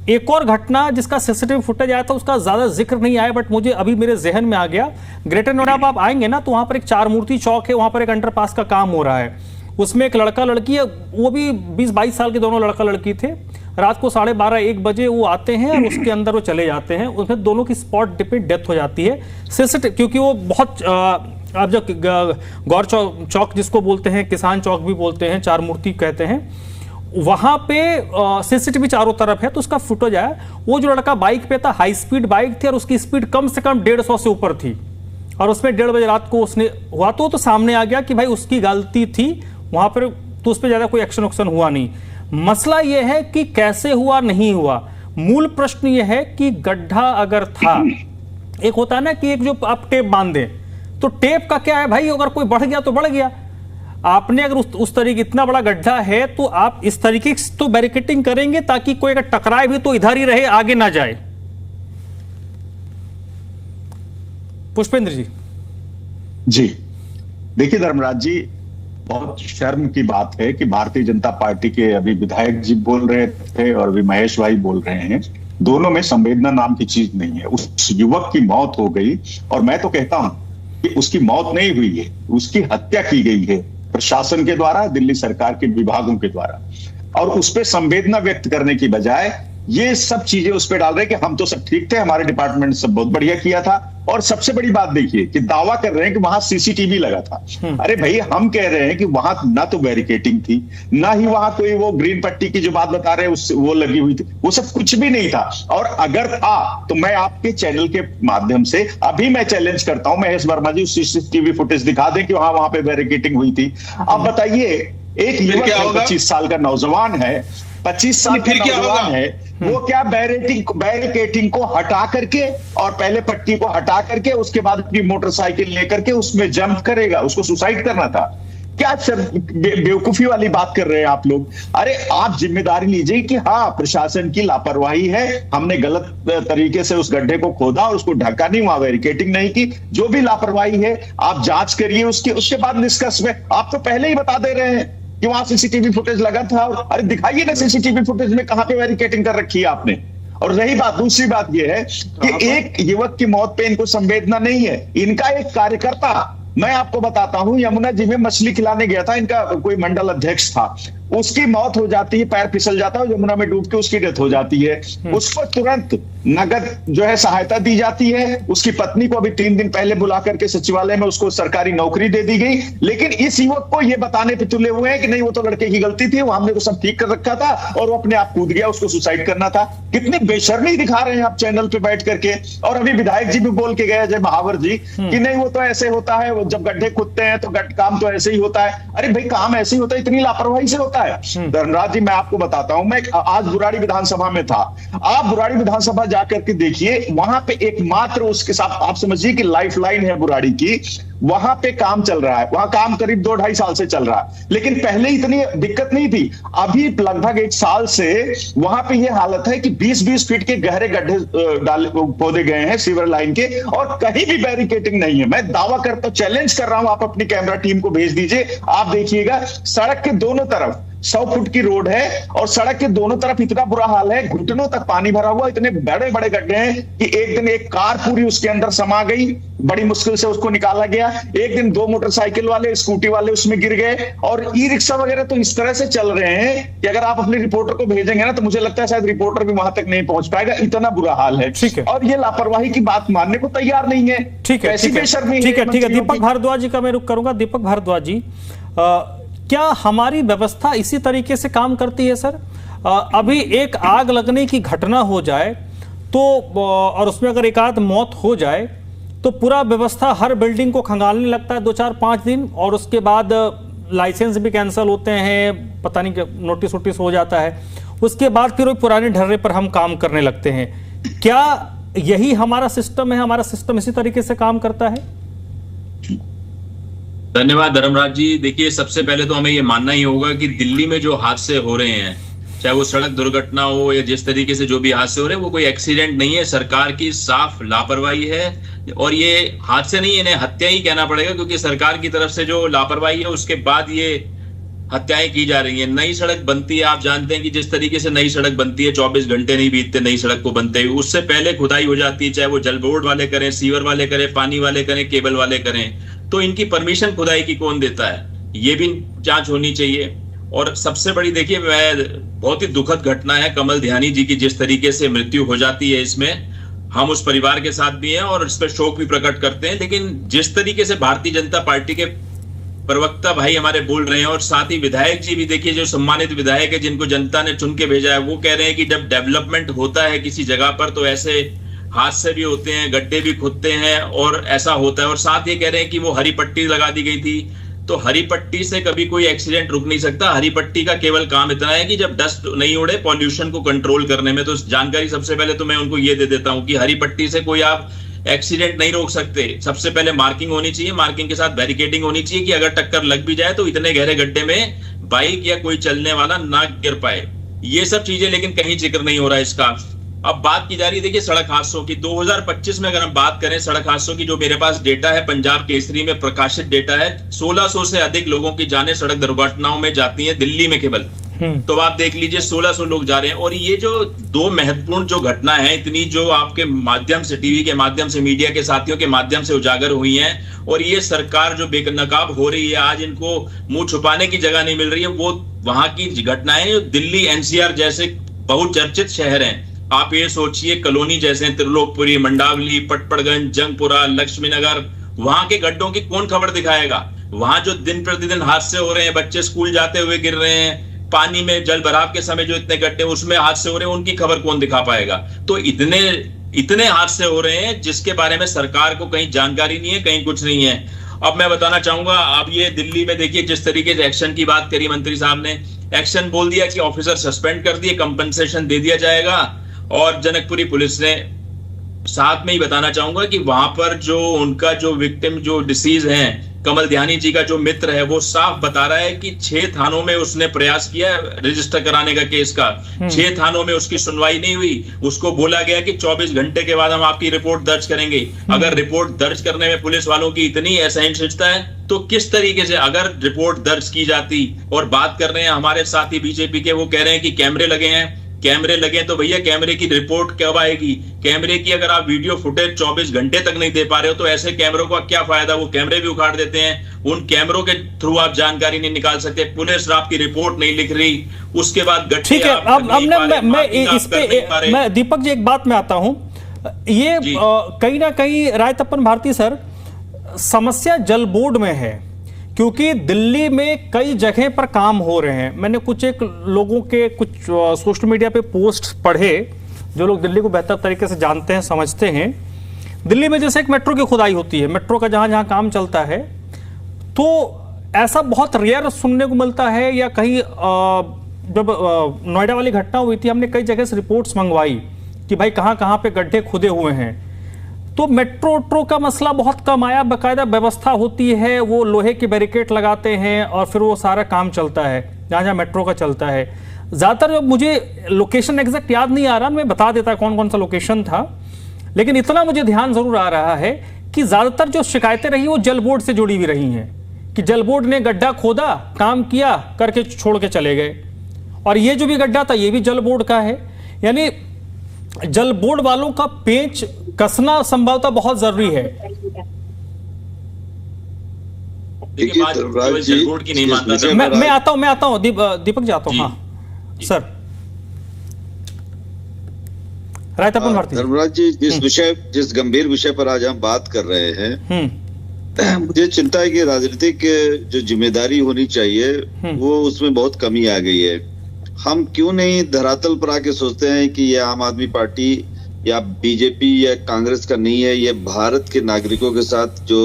एक और घटना जिसका सीसीटीवी फुटेज आया था, उसका ज्यादा जिक्र नहीं आया, बट मुझे अभी मेरे जहन में आ गया। ग्रेटर नोएडा पर आप आएंगे ना तो वहां पर एक 4 मूर्ति चौक है, वहां पर एक अंडरपास का काम हो रहा है, उसमें एक लड़का लड़की है, वो भी 20-22 साल के दोनों लड़का लड़की थे। रात को 12:30-1 बजे वो आते हैं और उसके अंदर वो चले जाते हैं, उसमें दोनों की स्पॉट पे डेथ हो जाती है। क्योंकि वो बहुत आप जो गौर चौक जिसको बोलते हैं, किसान चौक भी बोलते हैं, 4 मूर्ति कहते हैं, वहां पे सीसीटीवी चारों तरफ है, तो उसका फुटेज आया। वो जो लड़का बाइक पे था, हाई स्पीड बाइक थी और उसकी स्पीड कम से कम 150 से ऊपर थी, और उसमें 1:30 बजे रात को उसने हुआ तो सामने आ गया कि भाई उसकी गलती थी वहां पर, तो उस पर ज्यादा कोई एक्शन हुआ नहीं। मसला यह है कि कैसे हुआ नहीं हुआ, मूल प्रश्न यह है कि गड्ढा अगर था, एक होता है ना कि एक जो आप टेप बांध दें, तो टेप का क्या है भाई, अगर कोई बढ़ गया तो बढ़ गया। आपने अगर उस तरीके इतना बड़ा गड्ढा है तो आप इस तरीके से तो बैरिकेडिंग करेंगे ताकि कोई अगर टकराए भी तो इधर ही रहे, आगे ना जाए। पुष्पेंद्र जी देखिए धर्मराज जी, बहुत शर्म की बात है कि भारतीय जनता पार्टी के अभी विधायक जी बोल रहे थे और अभी महेश भाई बोल रहे हैं, दोनों में संवेदना नाम की चीज नहीं है। उस युवक की मौत हो गई, और मैं तो कहता हूं कि उसकी मौत नहीं हुई है, उसकी हत्या की गई है प्रशासन के द्वारा, दिल्ली सरकार के विभागों के द्वारा, और उस पर संवेदना व्यक्त करने की बजाय ये सब चीजें उस पर डाल रहे हैं कि हम तो सब ठीक थे, हमारे डिपार्टमेंट सब बहुत बढ़िया किया था। और सबसे बड़ी बात देखिए कि दावा कर रहे हैं कि वहां सीसीटीवी लगा था। अरे भाई, हम कह रहे हैं कि वहां ना तो बैरिकेटिंग थी, ना ही वहां कोई वो ग्रीन पट्टी की जो बात बता रहे हैं उससे वो लगी हुई थी, वो सब कुछ भी नहीं था। और अगर था तो मैं आपके चैनल के माध्यम से अभी मैं चैलेंज करता हूं, महेश वर्मा जी सीसीटीवी फुटेज दिखा दें कि वहां पे बैरिकेटिंग हुई थी। अब बताइए, एक युवक 25 साल का नौजवान है, 25 साल का नौजवान है, वो क्या बैरिकेटिंग को हटा करके और पहले पट्टी को हटा करके उसके बाद अपनी मोटरसाइकिल लेकर के उसमें जंप करेगा? उसको सुसाइड करना था क्या? सर, बेवकूफी वाली बात कर रहे हैं आप लोग। अरे आप जिम्मेदारी लीजिए कि हाँ, प्रशासन की लापरवाही है, हमने गलत तरीके से उस गड्ढे को खोदा और उसको ढका नहीं, वहां बैरिकेटिंग नहीं की। जो भी लापरवाही है आप जांच करिए, उसके बाद निष्कर्ष में। आप तो पहले ही बता दे रहे हैं कि वहां सीसीटीवी फुटेज लगा था। अरे दिखाइए ना सीसीटीवी फुटेज में कहां पे बैरिकेटिंग कर रखी है आपने। और रही बात, दूसरी बात यह है कि एक युवक की मौत पे इनको संवेदना नहीं है। इनका एक कार्यकर्ता, मैं आपको बताता हूं, यमुना जी में मछली खिलाने गया था, इनका कोई मंडल अध्यक्ष था, उसकी मौत हो जाती है, पैर फिसल जाता है, यमुना में डूब के उसकी डेथ हो जाती है। उसको तुरंत नगद जो है सहायता दी जाती है। उसकी पत्नी को अभी 3 दिन पहले बुला करके सचिवालय में उसको सरकारी नौकरी दे दी गई। लेकिन इस युवक को ये बताने पे तुले हुए हैं कि नहीं, वो तो लड़के की गलती थी, वो हमने तो सब ठीक कर रखा था और वो अपने आप कूद गया, उसको सुसाइड करना था। कितनी बेशर्मी दिखा रहे हैं आप चैनल पे बैठ करके। और अभी विधायक जी भी बोल के गए, जय महावर जी, कि नहीं वो तो ऐसे होता है, वो जब गड्ढे खुदते हैं तो काम तो ऐसे ही होता है। अरे भाई, काम ऐसे ही होता है, इतनी लापरवाही से होता है। धर्मराज जी, मैं आपको बताता हूं, मैं आज बुराड़ी विधानसभा में था। आप बुराड़ी विधानसभा जाकर के देखिए, वहां पे एकमात्र उसके साथ आप समझिए कि लाइफ लाइन है बुराड़ी की, वहां पे काम चल रहा है। वहां काम करीब 2-2.5 साल से चल रहा है, लेकिन पहले इतनी दिक्कत नहीं थी। अभी लगभग 1 साल से वहां पे ये हालत है कि 20-20 फीट के गहरे गड्ढे खोदे गए हैं सीवर लाइन के, और कहीं भी बैरिकेटिंग नहीं है। मैं दावा करता, चैलेंज कर रहा हूं, आप अपनी कैमरा टीम को भेज दीजिए, आप देखिएगा सड़क के दोनों तरफ 100 फुट की रोड है और सड़क के दोनों तरफ इतना बुरा हाल है, घुटनों तक पानी भरा हुआ, इतने बड़े बड़े गड्ढे हैं कि एक दिन एक कार पूरी उसके अंदर समा गई, बड़ी मुश्किल से उसको निकाला गया। एक दिन 2 मोटरसाइकिल वाले, स्कूटी वाले उसमें गिर गए। और ई रिक्शा वगैरह तो इस तरह से चल रहे हैं कि अगर आप अपने रिपोर्टर को भेजेंगे ना, तो मुझे लगता है शायद रिपोर्टर भी वहां तक नहीं पहुंच पाएगा, इतना बुरा हाल है। और ये लापरवाही की बात मानने को तैयार नहीं है। ठीक है, ठीक है। दीपक भारद्वाज जी का मैं रुख करूंगा। दीपक भारद्वाज जी, क्या हमारी व्यवस्था इसी तरीके से काम करती है सर? अभी एक आग लगने की घटना हो जाए तो, और उसमें अगर एक आध मौत हो जाए तो पूरा व्यवस्था हर बिल्डिंग को खंगालने लगता है 2-4-5 दिन, और उसके बाद लाइसेंस भी कैंसिल होते हैं, पता नहीं नोटिस वोटिस हो जाता है, उसके बाद फिर वही पुराने ढर्रे पर हम काम करने लगते हैं। क्या यही हमारा सिस्टम है? हमारा सिस्टम इसी तरीके से काम करता है? धन्यवाद धर्मराज जी। देखिए, सबसे पहले तो हमें ये मानना ही होगा कि दिल्ली में जो हादसे हो रहे हैं, चाहे वो सड़क दुर्घटना हो या जिस तरीके से जो भी हादसे हो रहे हैं, वो कोई एक्सीडेंट नहीं है, सरकार की साफ लापरवाही है। और ये हादसे नहीं, इन्हें हत्या ही कहना पड़ेगा, क्योंकि सरकार की तरफ से जो लापरवाही है उसके बाद ये हत्याएं की जा रही हैं। नई सड़क बनती है, आप जानते हैं कि जिस तरीके से नई सड़क बनती है 24 घंटे नहीं बीतते नई सड़क को बनते हुए, उससे पहले खुदाई हो जाती है, चाहे वो जल बोर्ड वाले करें, सीवर वाले करें, पानी वाले करें, केबल वाले करें। तो इनकी परमिशन खुदाई की कौन देता है, ये भी जांच होनी चाहिए। और सबसे बड़ी देखिए, बहुत ही दुखद घटना है कमल ध्यानी जी की, जिस तरीके से मृत्यु हो जाती है, इसमें हम उस परिवार के साथ भी हैं और इस पर शोक भी प्रकट करते हैं। लेकिन जिस तरीके से भारतीय जनता पार्टी के प्रवक्ता भाई हमारे बोल रहे हैं, और साथ ही विधायक जी भी देखिए, जो सम्मानित विधायक है जिनको जनता ने चुन के भेजा है, वो कह रहे हैं कि जब डेवलपमेंट होता है किसी जगह पर तो ऐसे हादसे भी होते हैं, गड्ढे भी खुदते हैं और ऐसा होता है। और साथ ये कह रहे हैं कि वो हरी पट्टी लगा दी गई थी, तो हरी पट्टी से कभी कोई एक्सीडेंट रुक नहीं सकता। हरी पट्टी का केवल काम इतना है कि जब डस्ट नहीं उड़े, पॉल्यूशन को कंट्रोल करने में। तो जानकारी सबसे पहले तो मैं उनको ये दे देता हूं कि हरी पट्टी से कोई आप एक्सीडेंट नहीं रोक सकते। सबसे पहले मार्किंग होनी चाहिए, मार्किंग के साथ बैरिकेडिंग होनी चाहिए कि अगर टक्कर लग भी जाए तो इतने गहरे गड्ढे में बाइक या कोई चलने वाला ना गिर पाए। ये सब चीजें लेकिन कहीं जिक्र नहीं हो रहा है इसका। अब बात की जा रही है देखिए सड़क हादसों की। 2025 में अगर हम बात करें सड़क हादसों की, जो मेरे पास डेटा है, पंजाब केसरी में प्रकाशित डेटा है, 1600 से अधिक लोगों की जानें सड़क दुर्घटनाओं में जाती हैं दिल्ली में केवल। तो आप देख लीजिए 1600 लोग जा रहे हैं। और ये जो 2 महत्वपूर्ण जो घटना है, इतनी जो आपके माध्यम से, टीवी के माध्यम से, मीडिया के साथियों के माध्यम से उजागर हुई हैं, और ये सरकार जो बेनकाब हो रही है, आज इनको मुंह छुपाने की जगह नहीं मिल रही है। वो वहां की घटनाएं दिल्ली एनसीआर जैसे बहुचर्चित शहर हैं। आप ये सोचिए कॉलोनी जैसे त्रिलोकपुरी, मंडावली, पटपड़गंज, जंगपुरा, लक्ष्मी नगर, वहां के गड्ढों की कौन खबर दिखाएगा? वहां जो दिन प्रतिदिन हादसे हो रहे हैं, बच्चे स्कूल जाते हुए गिर रहे हैं, पानी में जल भराव के समय जो इतने गड्ढे उसमें हादसे हो रहे हैं, उनकी खबर कौन दिखा पाएगा? तो इतने हादसे हो रहे हैं जिसके बारे में सरकार को कहीं जानकारी नहीं है, कहीं कुछ नहीं है। अब मैं बताना चाहूंगा, अब ये दिल्ली में देखिए जिस तरीके से एक्शन की बात करी मंत्री साहब ने, एक्शन बोल दिया कि ऑफिसर सस्पेंड कर दिए, कंपनसेशन दे दिया जाएगा। और जनकपुरी पुलिस ने साथ में ही बताना चाहूंगा कि वहां पर जो उनका जो विक्टिम जो डिसीज है, कमल ध्यानी जी का जो मित्र है, वो साफ बता रहा है कि 6 थानों में उसने प्रयास किया रजिस्टर कराने का केस का, 6 थानों में उसकी सुनवाई नहीं हुई। उसको बोला गया कि 24 घंटे के बाद हम आपकी रिपोर्ट दर्ज करेंगे। अगर रिपोर्ट दर्ज करने में पुलिस वालों की इतनी असहिष्णुता है तो किस तरीके से अगर रिपोर्ट दर्ज की जाती? और बात कर रहे हैं हमारे साथी बीजेपी के, वो कह रहे हैं कि कैमरे लगे हैं, कैमरे लगे तो भैया कैमरे की रिपोर्ट कब आएगी? कैमरे की अगर आप वीडियो फुटेज 24 घंटे तक नहीं दे पा रहे हो तो ऐसे कैमरों का क्या फायदा? वो कैमरे भी उखाड़ देते हैं, उन कैमरों के थ्रू आप जानकारी नहीं निकाल सकते, पुलिस आपकी रिपोर्ट नहीं लिख रही, उसके बाद ठीक है। अब मैं दीपक जी एक बात में आता हूं, ये कहीं ना कहीं राय तपन भारती सर, समस्या जल बोर्ड में है, क्योंकि दिल्ली में कई जगह पर काम हो रहे हैं। मैंने कुछ एक लोगों के कुछ सोशल मीडिया पे पोस्ट पढ़े, जो लोग दिल्ली को बेहतर तरीके से जानते हैं, समझते हैं। दिल्ली में जैसे एक मेट्रो की खुदाई होती है, मेट्रो का जहां जहां काम चलता है, तो ऐसा बहुत रेयर सुनने को मिलता है। या कहीं जब नोएडा वाली घटना हुई थी, हमने कई जगह से रिपोर्ट्स मंगवाई कि भाई कहाँ कहाँ पे गड्ढे खुदे हुए हैं, तो मेट्रो का मसला बहुत कम आया। बाकायदा व्यवस्था होती है, वो लोहे के बैरिकेड लगाते हैं और फिर वो सारा काम चलता है जहाँ जहाँ मेट्रो का चलता है। ज़्यादातर जो मुझे लोकेशन एग्जैक्ट याद नहीं आ रहा, मैं बता देता कौन कौन सा लोकेशन था, लेकिन इतना मुझे ध्यान जरूर आ रहा है कि ज़्यादातर जो शिकायतें रही वो जल बोर्ड से जुड़ी हुई रही हैं, कि जल बोर्ड ने गड्ढा खोदा, काम किया, करके छोड़ के चले गए। और ये जो भी गड्ढा था ये भी जल बोर्ड का है। यानी जल बोर्ड वालों का पेंच कसना संभवतः बहुत जरूरी है। मैं आता हूं दीपक जी, आता हूं। हाँ सर, राय तपन भारती। धर्मराज जी, जिस गंभीर विषय पर आज हम बात कर रहे हैं, मुझे चिंता है कि राजनीतिक जो जिम्मेदारी होनी चाहिए वो उसमें बहुत कमी आ गई है। हम क्यों नहीं धरातल पर आके सोचते हैं कि ये आम आदमी पार्टी या बीजेपी या कांग्रेस का नहीं है, ये भारत के नागरिकों के साथ जो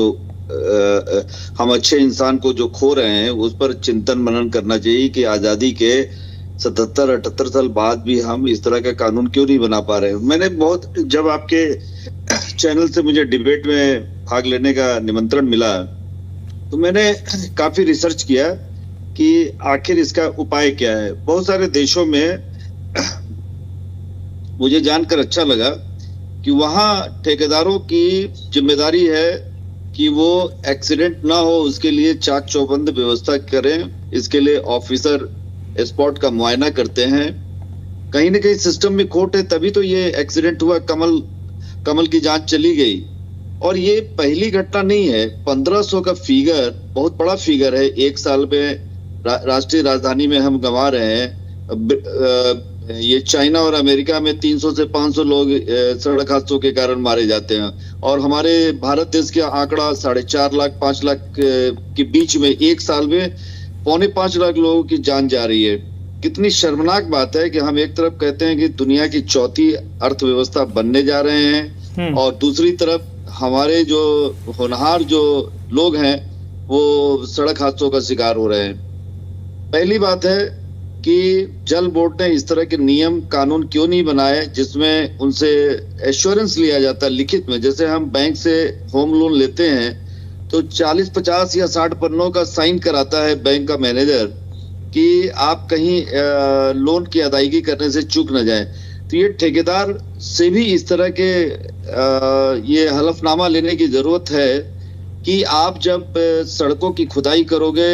हम अच्छे इंसान को जो खो रहे हैं उस पर चिंतन मनन करना चाहिए कि आजादी के 77-78 साल बाद भी हम इस तरह का कानून क्यों नहीं बना पा रहे। मैंने जब आपके चैनल से मुझे डिबेट में भाग लेने का निमंत्रण मिला तो मैंने काफी रिसर्च किया कि आखिर इसका उपाय क्या है। बहुत सारे देशों में मुझे जानकर अच्छा लगा कि वहां ठेकेदारों की जिम्मेदारी है कि वो एक्सीडेंट ना हो उसके लिए चाक चौबंद व्यवस्था करें। इसके लिए ऑफिसर स्पॉट का मुआयना करते हैं। कहीं ना कहीं सिस्टम में खोट है, तभी तो ये एक्सीडेंट हुआ, कमल की जांच चली गई। और ये पहली घटना नहीं है। 1500 का फिगर बहुत बड़ा फिगर है। एक साल में राष्ट्रीय राजधानी में हम गंवा रहे हैं। ये चाइना और अमेरिका में 300 से 500 लोग सड़क हादसों के कारण मारे जाते हैं, और हमारे भारत देश का आंकड़ा 4.5 लाख 5 लाख के बीच में एक साल में 4.25 लाख लोगों की जान जा रही है। कितनी शर्मनाक बात है कि हम एक तरफ कहते हैं कि दुनिया की चौथी अर्थव्यवस्था बनने जा रहे हैं, और दूसरी तरफ हमारे जो होनहार जो लोग हैं वो सड़क हादसों का शिकार हो रहे हैं। पहली बात है कि जल बोर्ड ने इस तरह के नियम कानून क्यों नहीं बनाए जिसमें उनसे एश्योरेंस लिया जाता है लिखित में। जैसे हम बैंक से होम लोन लेते हैं तो 40, 50 या 60 पन्नों का साइन कराता है बैंक का मैनेजर कि आप कहीं लोन की अदायगी करने से चूक न जाए। तो ये ठेकेदार से भी इस तरह के ये हलफनामा लेने की जरूरत है कि आप जब सड़कों की खुदाई करोगे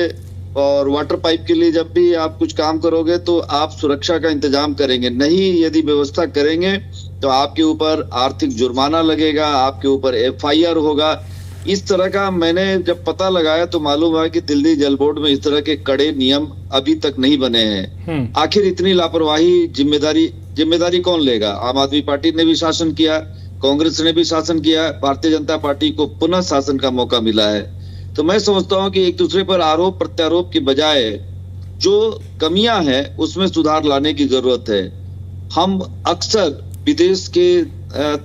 और वाटर पाइप के लिए जब भी आप कुछ काम करोगे तो आप सुरक्षा का इंतजाम करेंगे। नहीं यदि व्यवस्था करेंगे तो आपके ऊपर आर्थिक जुर्माना लगेगा, आपके ऊपर FIR होगा। इस तरह का मैंने जब पता लगाया तो मालूम हुआ कि दिल्ली जल बोर्ड में इस तरह के कड़े नियम अभी तक नहीं बने हैं। आखिर इतनी लापरवाही जिम्मेदारी कौन लेगा? आम आदमी पार्टी ने भी शासन किया, कांग्रेस ने भी शासन किया, भारतीय जनता पार्टी को पुनः शासन का मौका मिला है। तो मैं समझता हूं कि एक दूसरे पर आरोप प्रत्यारोप की बजाय जो कमियां हैं उसमें सुधार लाने की जरूरत है। हम अक्सर विदेश के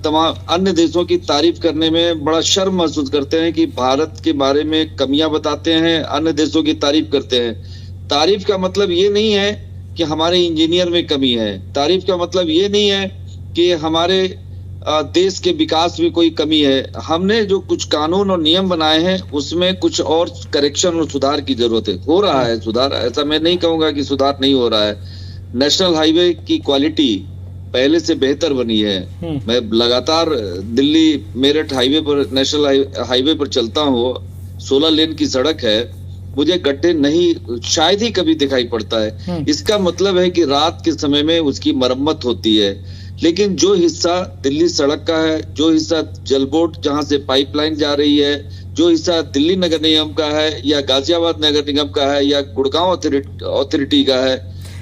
तमाम अन्य देशों की तारीफ करने में बड़ा शर्म महसूस करते हैं कि भारत के बारे में कमियां बताते हैं, अन्य देशों की तारीफ करते हैं। तारीफ का मतलब ये नहीं है कि हमारे इंजीनियर में कमी है, तारीफ का मतलब ये नहीं है कि हमारे देश के विकास में कोई कमी है। हमने जो कुछ कानून और नियम बनाए हैं उसमें कुछ और करेक्शन और सुधार की जरूरत है। हो रहा है सुधार, ऐसा मैं नहीं कहूंगा कि सुधार नहीं हो रहा है। नेशनल हाईवे की क्वालिटी पहले से बेहतर बनी है। मैं लगातार दिल्ली मेरठ हाईवे पर, नेशनल हाईवे पर चलता हूँ, 16 लेन की सड़क है, मुझे गड्ढे नहीं शायद ही कभी दिखाई पड़ता है। इसका मतलब है कि रात के समय में उसकी मरम्मत होती है। लेकिन जो हिस्सा दिल्ली सड़क का है, जो हिस्सा जल बोर्ड जहां से पाइपलाइन जा रही है, जो हिस्सा दिल्ली नगर निगम का है या गाजियाबाद नगर निगम का है या गुड़गांव अथॉरिटी का है,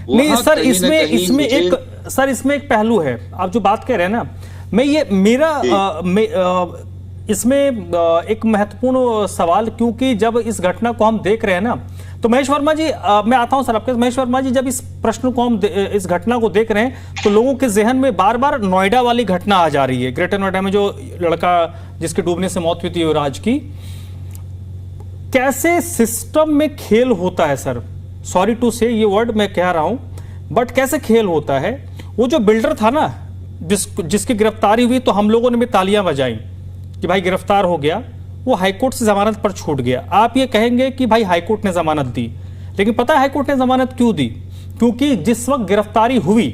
नहीं सर, इसमें एक पहलू है। आप जो बात कह रहे हैं ना, इसमें एक महत्वपूर्ण सवाल, क्योंकि जब इस घटना को हम देख रहे हैं ना, तो महेश वर्मा जी, मैं आता हूं सर आपके। महेश वर्मा जी, जब इस प्रश्न को हम इस घटना को देख रहे हैं तो लोगों के जहन में बार बार नोएडा वाली घटना आ जा रही है, ग्रेटर नोएडा में जो लड़का जिसके डूबने से मौत हुई थी युवराज की। कैसे सिस्टम में खेल होता है सर, सॉरी टू से ये वर्ड मैं कह रहा हूं, बट कैसे खेल होता है। वो जो बिल्डर था ना, जिसकी गिरफ्तारी हुई, तो हम लोगों ने भी तालियां बजाई कि भाई गिरफ्तार हो गया, वो हाईकोर्ट से जमानत पर छूट गया। आप ये कहेंगे कि भाई हाईकोर्ट ने जमानत दी, लेकिन पता है हाईकोर्ट ने जमानत क्यों दी? क्योंकि जिस वक्त गिरफ्तारी हुई,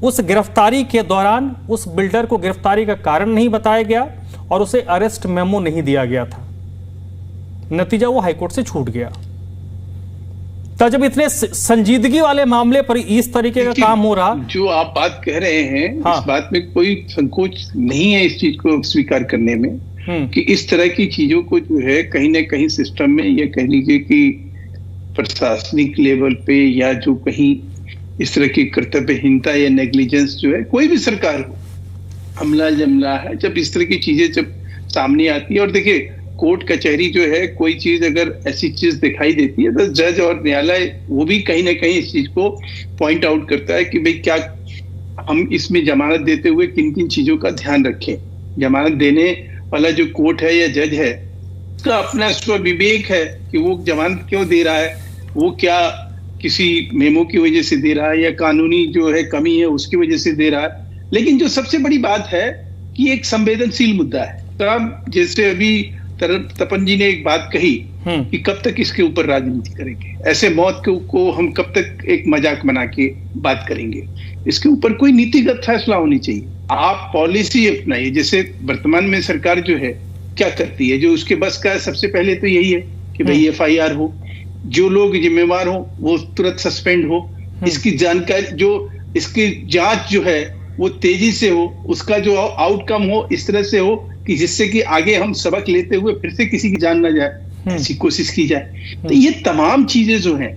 उस गिरफ्तारी के दौरान उस बिल्डर को गिरफ्तारी का कारण नहीं बताया गया और उसे अरेस्ट मेमो नहीं दिया गया था। नतीजा वो हाईकोर्ट से छूट गया। तो जब इतने संजीदगी वाले मामले पर इस तरीके का काम हो रहा, जो आप बात कह रहे हैं, इस बात में कोई संकोच नहीं है इस चीज को स्वीकार करने में कि इस तरह की चीजों को जो है कहीं ना कहीं सिस्टम में, या कह लीजिए कि प्रशासनिक लेवल पे, या जो कहीं इस तरह की कर्तव्यहीनता या नेग्लिजेंस जो है, कोई भी सरकार हो, हमला जमला है, जब इस तरह की चीजें जब सामने आती है। और देखिए, कोर्ट कचहरी जो है, कोई चीज अगर ऐसी चीज दिखाई देती है तो जज और न्यायालय वो भी कहीं ना कहीं इस चीज को पॉइंट आउट करता है कि भाई क्या हम इसमें जमानत देते हुए किन किन चीजों का ध्यान रखें। जमानत देने वाला जो कोर्ट है या जज है, उसका अपना स्व विवेक है कि वो जमानत क्यों दे रहा है, वो क्या किसी मेमो की वजह से दे रहा है या कानूनी जो है कमी है उसकी वजह से दे रहा है। लेकिन जो सबसे बड़ी बात है कि एक संवेदनशील मुद्दा है। तो जैसे अभी तपन जी ने एक बात कही कि कब तक इसके ऊपर राजनीति करेंगे, ऐसे मौत को हम कब तक एक मजाक बना के बात करेंगे। इसके ऊपर कोई नीतिगत फैसला होनी चाहिए। आप पॉलिसी अपनाइए। जैसे वर्तमान में सरकार जो है क्या करती है, जो उसके बस का है, सबसे पहले तो यही है कि भाई FIR हो, जो लोग जिम्मेवार हो वो तुरंत सस्पेंड हो, इसकी जानकारी, जो इसकी जांच जो है वो तेजी से हो, उसका जो आउटकम हो इस तरह से हो कि जिससे कि आगे हम सबक लेते हुए फिर से किसी की जान ना जाए, ऐसी कोशिश की जाए। तो ये तमाम चीजें जो हैं,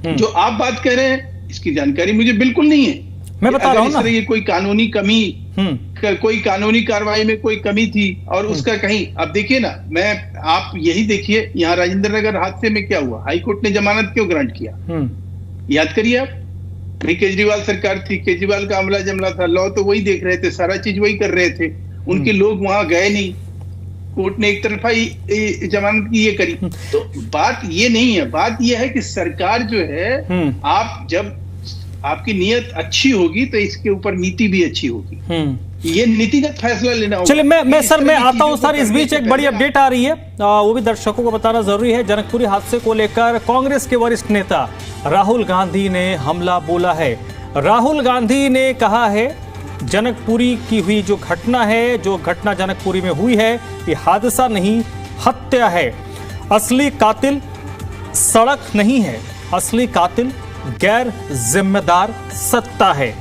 जो आप बात कर रहे हैं, इसकी जानकारी मुझे बिल्कुल नहीं है। मैं बता रहा हूं ना, की कोई कानूनी कमी, कोई कानूनी कार्रवाई में कोई कमी थी और उसका कहीं, अब देखिए ना, आप यही देखिए, यहाँ राजेंद्र नगर हादसे में क्या हुआ, हाईकोर्ट ने जमानत क्यों ग्रांट किया, याद करिए आप। भाई केजरीवाल सरकार थी, केजरीवाल का हमला जमला था, लॉ तो वही देख रहे थे, सारा चीज वही कर रहे थे, उनके लोग वहां गए नहीं, कोर्ट ने एक तरफा ही जमानत की ये करी। तो बात ये नहीं है, बात ये है कि सरकार जो है, आप जब आपकी नीयत अच्छी होगी तो इसके ऊपर नीति भी अच्छी होगी। ये नीतिगत फैसला लेना होगा। चलिए, मैं आता हूं सर। इस बीच एक बड़ी अपडेट आ रही है, वो भी दर्शकों को बताना जरूरी है। जनकपुरी हादसे को लेकर कांग्रेस के वरिष्ठ नेता राहुल गांधी ने हमला बोला है। राहुल गांधी ने कहा है, जनकपुरी की हुई जो घटना है, जो घटना जनकपुरी में हुई है, ये हादसा नहीं, हत्या है। असली कातिल सड़क नहीं है, असली कातिल गैर जिम्मेदार सत्ता है।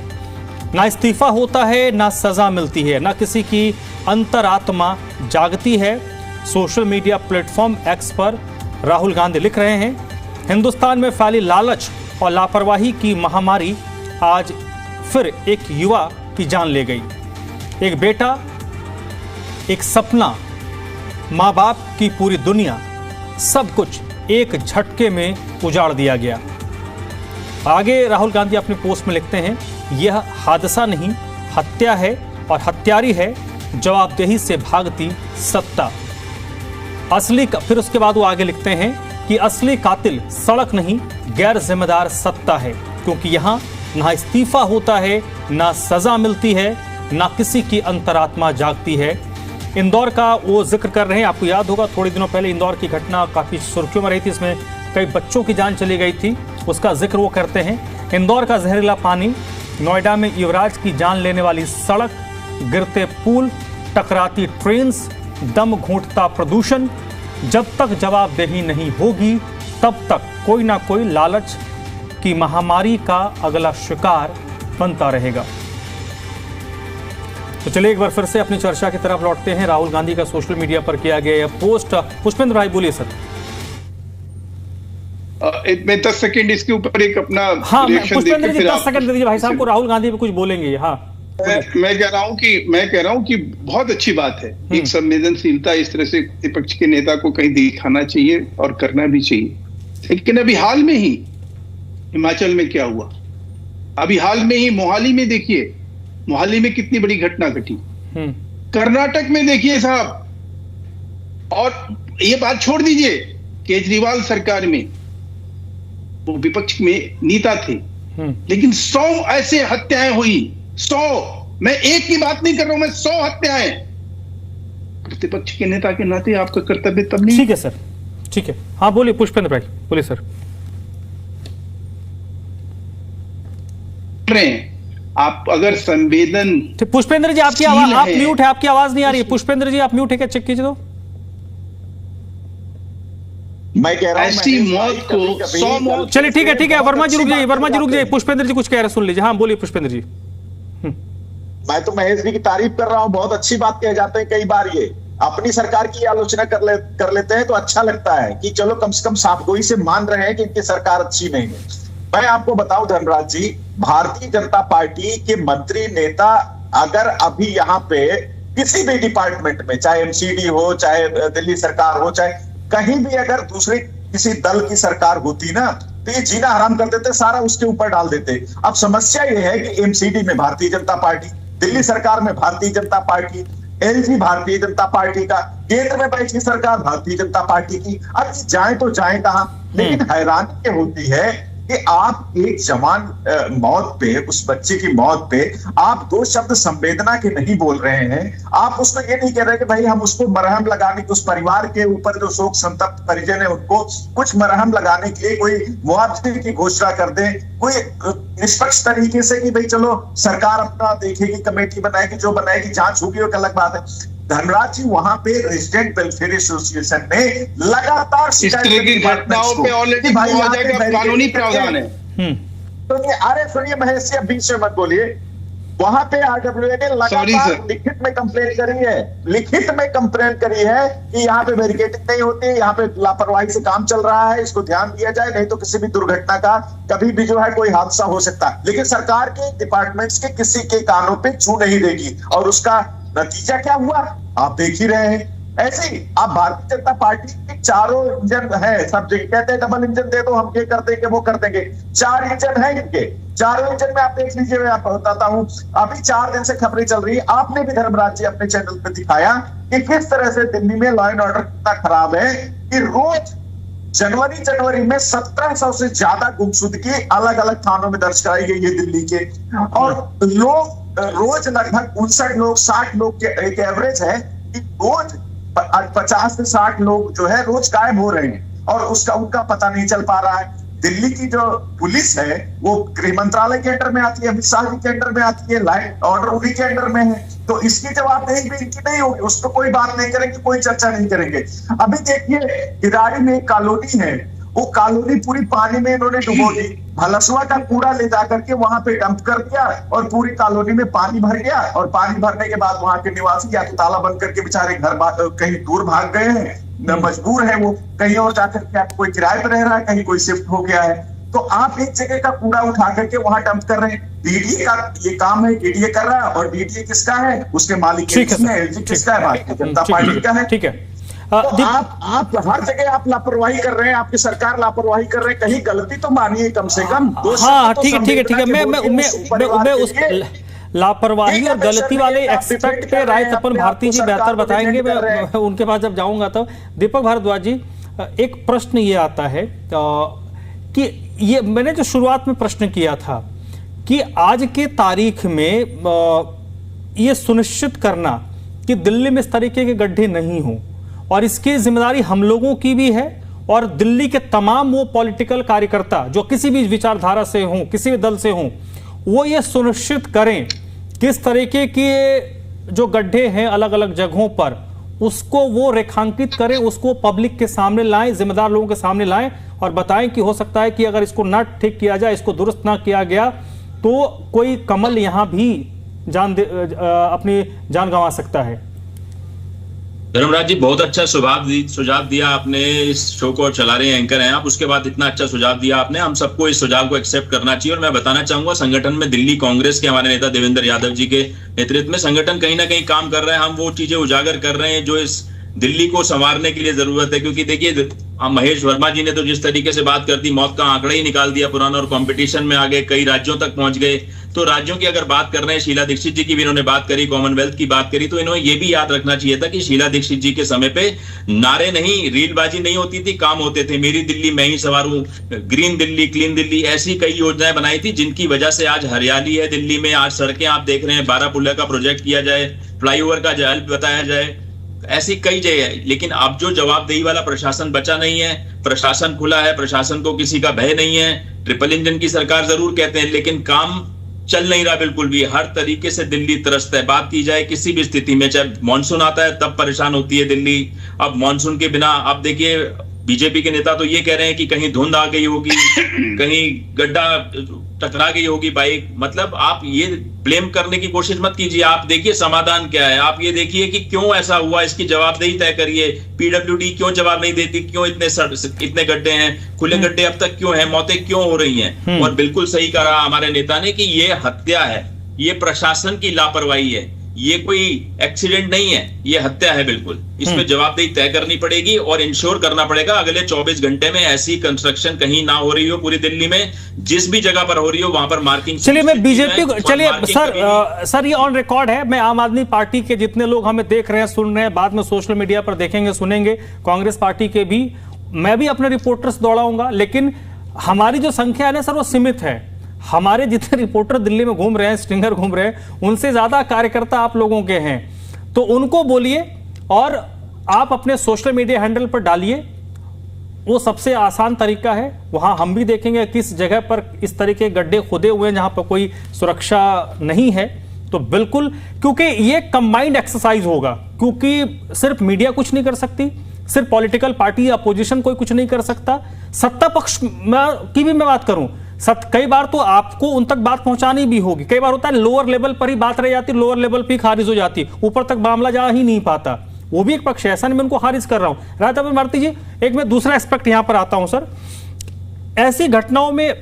ना इस्तीफा होता है, ना सजा मिलती है, ना किसी की अंतरात्मा जागती है। सोशल मीडिया प्लेटफॉर्म एक्स पर राहुल गांधी लिख रहे हैं, हिंदुस्तान में फैली लालच और लापरवाही की महामारी आज फिर एक युवा की जान ले गई। एक बेटा, एक सपना, माँ बाप की पूरी दुनिया, सब कुछ एक झटके में उजाड़ दिया गया। आगे राहुल गांधी अपने पोस्ट में लिखते हैं, यह हादसा नहीं हत्या है और हत्यारी है जवाबदेही से भागती सत्ता। फिर उसके बाद वो आगे लिखते हैं कि असली कातिल सड़क नहीं गैर जिम्मेदार सत्ता है, क्योंकि यहाँ ना इस्तीफा होता है, ना सजा मिलती है, ना किसी की अंतरात्मा जागती है। इंदौर का वो जिक्र कर रहे हैं, आपको याद होगा थोड़े दिनों पहले इंदौर की घटना काफ़ी सुर्खियों में रही थी, इसमें कई बच्चों की जान चली गई थी, उसका जिक्र वो करते हैं। इंदौर का जहरीला पानी, नोएडा में युवराज की जान लेने वाली सड़क, गिरते पुल, टकराती ट्रेन्स, दम घूंटता प्रदूषण, जब तक जवाबदेही नहीं होगी तब तक कोई ना कोई लालच की महामारी का अगला शिकार बनता रहेगा। तो चलिए एक बार फिर से अपनी चर्चा की तरफ लौटते हैं। राहुल गांधी का सोशल मीडिया पर किया गया यह पोस्ट। पुष्पेंद्र भाई बोलिए सर। मैं 10 सेकंड इसके ऊपर एक अपना हाँ, पुष्पेंद्र जी 10 सेकंड दे दीजिए भाई साहब को, राहुल गांधी पे कुछ बोलेंगे। हाँ, मैं कह रहा हूं कि बहुत अच्छी बात है, एक संवेदनशीलता इस तरह से विपक्ष के नेता को कहीं दिखाना चाहिए और करना भी चाहिए। लेकिन अभी हाल में ही हिमाचल में क्या हुआ, अभी हाल में ही मोहाली में देखिए, मोहाली में कितनी बड़ी घटना घटी, कर्नाटक में देखिए साहब, और ये बात छोड़ दीजिए केजरीवाल सरकार में वो विपक्ष में नेता थे, लेकिन 100 ऐसे हत्याएं हुई, 100, मैं एक की बात नहीं कर रहा हूं, मैं 100 हत्याएं। प्रतिपक्ष के नेता के नाते आपका कर्तव्य तब नहीं। ठीक है सर, ठीक है। हाँ बोलिए पुष्पेंद्र भाई, बोलिए सर। आप अगर संवेदन, पुष्पेंद्र जी आपकी आवाज, आप म्यूट है, आपकी आवाज नहीं आ रही है। पुष्पेंद्र जी आप म्यूट है क्या, चेक कीजिए तो। मैं कह रहा हूं ऐसी मौत को 100 मौत। चलिए ठीक है, वर्मा जी रुक जाइए, वर्मा जी रुक जाइए, पुष्पेंद्र जी कुछ कह रहे सुन लीजिए। हाँ बोलिए पुष्पेंद्र जी। मैं तो महेश जी की तारीफ कर रहा हूं, बहुत अच्छी बात कह जाते हैं कई बार, ये अपनी सरकार की आलोचना कर लेते हैं तो अच्छा लगता है कि चलो कम से कम साफगोई से मान रहे हैं कि इनकी सरकार अच्छी नहीं है। मैं आपको बताऊं धर्मराज जी, भारतीय जनता पार्टी के मंत्री नेता अगर अभी यहाँ पे किसी भी डिपार्टमेंट में, चाहे एमसीडी हो, चाहे दिल्ली सरकार हो, चाहे कहीं भी अगर दूसरे किसी दल की सरकार होती ना, तो ये जीना हराम कर देते, सारा उसके ऊपर डाल देते। अब समस्या ये है कि एमसीडी में भारतीय जनता पार्टी, दिल्ली सरकार में Bharatiya Janata party, LG Bharatiya Janata party का, केंद्र में बैठी सरकार भारतीय जनता पार्टी की। अब जाए तो जाए कहां। लेकिन हैरानी ये होती है कि आप एक जवान मौत पे, उस बच्चे की मौत पे आप 2 शब्द संवेदना के नहीं बोल रहे हैं। आप उसको ये नहीं कह रहे कि भाई हम उसको मरहम लगाने, उस परिवार के ऊपर जो शोक संतप्त परिजन है उनको कुछ मरहम लगाने के लिए कोई मुआवजे की घोषणा कर दे, कोई निष्पक्ष तरीके से कि भाई चलो सरकार अपना देखेगी, कमेटी बनाएगी, जो बनाएगी, जांच होगी, वो अलग बात है। धर्मराज जी वहां पे रेजिडेंट वेलफेयर एसोसिएशन ने लगातार इस तरह की घटनाओं पे ऑलरेडी कानूनी प्रावधान है। तो ये अरे सुनिए महेश जी, बीच में मत बोलिए। वहां पे आरडब्ल्यूए ने लगातार लिखित में कंप्लेन करी है, लिखित में कंप्लेन करी है कि यहाँ पे बैरिकेडिंग नहीं होती, यहाँ पे लापरवाही से काम चल रहा है, इसको ध्यान दिया जाए, नहीं तो किसी भी दुर्घटना का कभी भी जो है कोई हादसा हो सकता है। लेकिन सरकार के डिपार्टमेंट्स के किसी के कानों पे छू नहीं देगी, और उसका नतीजा क्या हुआ आप देख ही रहे हैं। ऐसे ही आप भारतीय जनता पार्टी के चारों इंजन है, सब जगह कहते हैं डबल इंजन दे दो, हम ये कर देंगे वो कर देंगे। 4 इंजन है इनके, चारों इंजन में आप देख लीजिए। मैं आपको बताता हूं, अभी 4 दिन से खबरें चल रही है, आपने भी धर्मराज जी अपने चैनल पे दिखाया कि किस तरह से दिल्ली में लॉ एंड ऑर्डर कितना खराब है कि रोज जनवरी में 1700 से ज्यादा गुमशुदगी अलग अलग थानों में दर्ज कराई गई है दिल्ली के, और लोग रोज लगभग 59 लोग 60 लोग के एक एवरेज है कि रोज 50 से 60 लोग जो है रोज गायब हो रहे हैं, और उसका उनका पता नहीं चल पा रहा है। दिल्ली की जो पुलिस है वो गृह मंत्रालय के अंडर में आती है, अमित शाह जी के अंडर में आती है, लाइन ऑर्डर उन्हीं के अंडर में है, तो इसकी जवाबदेही भी इनकी नहीं होगी, उस पर कोई बात नहीं करेंगे, कोई चर्चा नहीं करेंगे। अभी देखिए किराड़ी में एक कॉलोनी है, वो कॉलोनी पूरी पानी में इन्होंने डुबो दी। भलसवा का कूड़ा ले जाकर के वहां पे डंप कर दिया और पूरी कॉलोनी में पानी भर गया, और पानी भरने के बाद वहां के निवासी या तो ताला बंद करके बेचारे घर कहीं दूर भाग गए हैं, मजबूर है वो कहीं और जाकर के, कोई किराए पर रह रहा है, कहीं कोई शिफ्ट हो गया है। तो आप एक जगह का कूड़ा उठा करके वहां डंप कर रहे हैं। डीडीए का ये काम है, डीडीए कर रहा है, और डीडीए किसका है? उसके मालिक एलजी किसका है? भारतीय जनता पार्टी का है। ठीक है। तो आप हर जगह आप लापरवाही कर रहे हैं, आपकी सरकार लापरवाही कर रहे हैं, कहीं गलती तो मानिए कम से कम। हाँ ठीक है मैं उस लापरवाही और गलती वाले एक्सपेक्ट पे राय अपन भारती जी बेहतर बताएंगे, मैं उनके पास जब जाऊंगा तब। दीपक भारद्वाज जी, एक प्रश्न ये आता है कि ये मैंने जो शुरुआत में प्रश्न किया था कि आज के तारीख में ये सुनिश्चित करना कि दिल्ली में इस तरीके के गड्ढे नहीं हों, और इसकी जिम्मेदारी हम लोगों की भी है, और दिल्ली के तमाम वो पॉलिटिकल कार्यकर्ता जो किसी भी विचारधारा से हों, किसी भी दल से हों, वो ये सुनिश्चित करें किस तरीके के जो गड्ढे हैं अलग अलग जगहों पर, उसको वो रेखांकित करें, उसको पब्लिक के सामने लाएं, जिम्मेदार लोगों के सामने लाएं और बताएं कि हो सकता है कि अगर इसको ना ठीक किया जाए, इसको दुरुस्त ना किया गया तो कोई कमल यहां भी अपनी जान गंवा सकता है। धर्मराज जी, बहुत अच्छा सुझाव दिया आपने। इस शो को चला रहे एंकर हैं आप, उसके बाद इतना अच्छा सुझाव दिया आपने, हम सबको इस सुझाव को एक्सेप्ट करना चाहिए। और मैं बताना चाहूंगा, संगठन में दिल्ली कांग्रेस के हमारे नेता देवेंद्र यादव जी के नेतृत्व में संगठन कहीं ना कहीं काम कर रहा है। हम वो चीजें उजागर कर रहे हैं जो इस दिल्ली को संवारने के लिए जरूरत है। क्योंकि देखिए, महेश वर्मा जी ने तो जिस तरीके से बात कर दी, मौत का आंकड़ा ही निकाल दिया पुराना, और कंपटीशन में आ गए, कई राज्यों तक पहुंच गए। तो राज्यों की अगर बात कर रहे हैं, शीला दीक्षित जी की भी इन्होंने बात करी, कॉमनवेल्थ की बात करी, तो इन्होंने ये भी याद रखना चाहिए था कि शीला दीक्षित जी के समय पे नारे नहीं, रीलबाजी नहीं होती थी, काम होते थे। मेरी दिल्ली मैं ही संवारूं, ग्रीन दिल्ली, क्लीन दिल्ली, ऐसी कई योजनाएं बनाई थी जिनकी वजह से आज हरियाली है दिल्ली में। आज सड़कें आप देख रहे हैं, 12 पुलिया का प्रोजेक्ट किया जाए, फ्लाईओवर का जल बताया जाए, ऐसी कई जगह है। लेकिन अब जो जवाबदेही वाला प्रशासन बचा नहीं है, प्रशासन खुला है, प्रशासन को किसी का भय नहीं है। ट्रिपल इंजन की सरकार जरूर कहते हैं, लेकिन काम चल नहीं रहा बिल्कुल भी। हर तरीके से दिल्ली त्रस्त है। बात की जाए किसी भी स्थिति में, चाहे मानसून आता है तब परेशान होती है दिल्ली। अब मानसून के बिना आप देखिए, बीजेपी के नेता तो ये कह रहे हैं कि कहीं धुंध आ गई होगी, कहीं गड्ढा टकरा गई होगी बाइक। मतलब आप ये ब्लेम करने की कोशिश मत कीजिए, आप देखिए समाधान क्या है। आप ये देखिए कि क्यों ऐसा हुआ, इसकी जवाबदेही तय करिए। पीडब्ल्यूडी क्यों जवाब नहीं देती, क्यों इतने गड्ढे हैं, खुले गड्ढे अब तक क्यों हैं, मौतें क्यों हो रही हैं। और बिल्कुल सही कहा हमारे नेता ने कि ये हत्या है, ये प्रशासन की लापरवाही है, ये कोई एक्सीडेंट नहीं है, ये हत्या है बिल्कुल। इसमें जवाबदेही तय करनी पड़ेगी और इंश्योर करना पड़ेगा अगले 24 घंटे में ऐसी कंस्ट्रक्शन कहीं ना हो रही हो पूरी दिल्ली में। जिस भी जगह पर हो रही हो वहां पर मार्किंग। चलिए मैं बीजेपी को, चलिए सर ये ऑन रिकॉर्ड है, मैं आम आदमी पार्टी के जितने लोग हमें देख रहे हैं, सुन रहे हैं, बाद में सोशल मीडिया पर देखेंगे सुनेंगे, कांग्रेस पार्टी के भी, मैं भी अपने रिपोर्टर्स दौड़ाऊंगा। लेकिन हमारी जो संख्या है ना सर, वो सीमित है। हमारे जितने रिपोर्टर दिल्ली में घूम रहे हैं, स्ट्रिंगर घूम रहे हैं, उनसे ज्यादा कार्यकर्ता आप लोगों के हैं। तो उनको बोलिए और आप अपने सोशल मीडिया हैंडल पर डालिए, वो सबसे आसान तरीका है। वहां हम भी देखेंगे किस जगह पर इस तरीके गड्ढे खोदे हुए हैं जहां पर कोई सुरक्षा नहीं है। तो बिल्कुल, क्योंकि ये कंबाइंड एक्सरसाइज होगा, क्योंकि सिर्फ मीडिया कुछ नहीं कर सकती, सिर्फ पॉलिटिकल पार्टी या अपोजिशन कोई कुछ नहीं कर सकता। सत्ता पक्ष की भी मैं बात करूं, कई बार तो आपको उन तक बात पहुंचानी भी होगी। कई बार होता है लोअर लेवल पर ही बात रह जाती, लोअर लेवल पर खारिज हो जाती, ऊपर तक मामला जा ही नहीं पाता। वो भी एक पक्ष है, ऐसा नहीं मैं उनको खारिज कर रहा हूं। राधा भारती जी, एक मैं दूसरा एस्पेक्ट यहां पर आता हूं सर। ऐसी घटनाओं में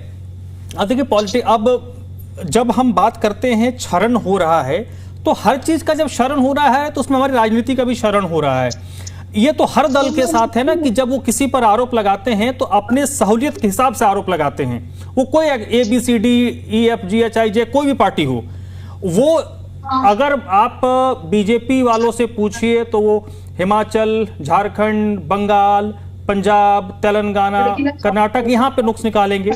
देखिए पॉलिटिक्स, अब जब हम बात करते हैं क्षरण हो रहा है, तो हर चीज का जब क्षरण हो रहा है तो उसमें हमारी राजनीति का भी क्षरण हो रहा है। ये तो हर दल के साथ है ना कि जब वो किसी पर आरोप लगाते हैं तो अपने सहूलियत के हिसाब से आरोप लगाते हैं। वो कोई ABCDEFGHIJ कोई भी पार्टी हो, वो अगर आप बीजेपी वालों से पूछिए तो वो हिमाचल, झारखंड, बंगाल, पंजाब, तेलंगाना, कर्नाटक यहां पे नुक्स निकालेंगे।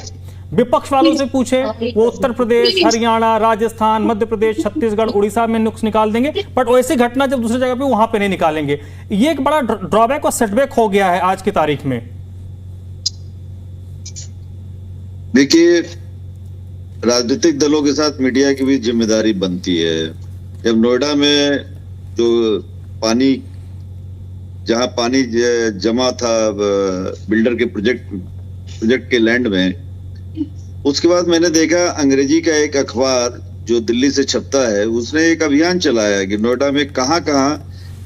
विपक्ष वालों से पूछे वो उत्तर प्रदेश, हरियाणा, राजस्थान, मध्य प्रदेश, छत्तीसगढ़, उड़ीसा में नुक्स निकाल देंगे, बट वैसी घटना जब दूसरी जगह पे वहां पे नहीं निकालेंगे। ये एक बड़ा ड्रॉबैक और सेटबैक हो गया है आज की तारीख में। देखिए, राजनीतिक दलों के साथ मीडिया की भी जिम्मेदारी बनती है। जब नोएडा में जो पानी, जहां पानी जमा था बिल्डर के प्रोजेक्ट प्रोजेक्ट के लैंड में। उसके बाद मैंने देखा अंग्रेजी का एक अखबार जो दिल्ली से छपता है, उसने एक अभियान चलाया कि नोएडा में कहाँ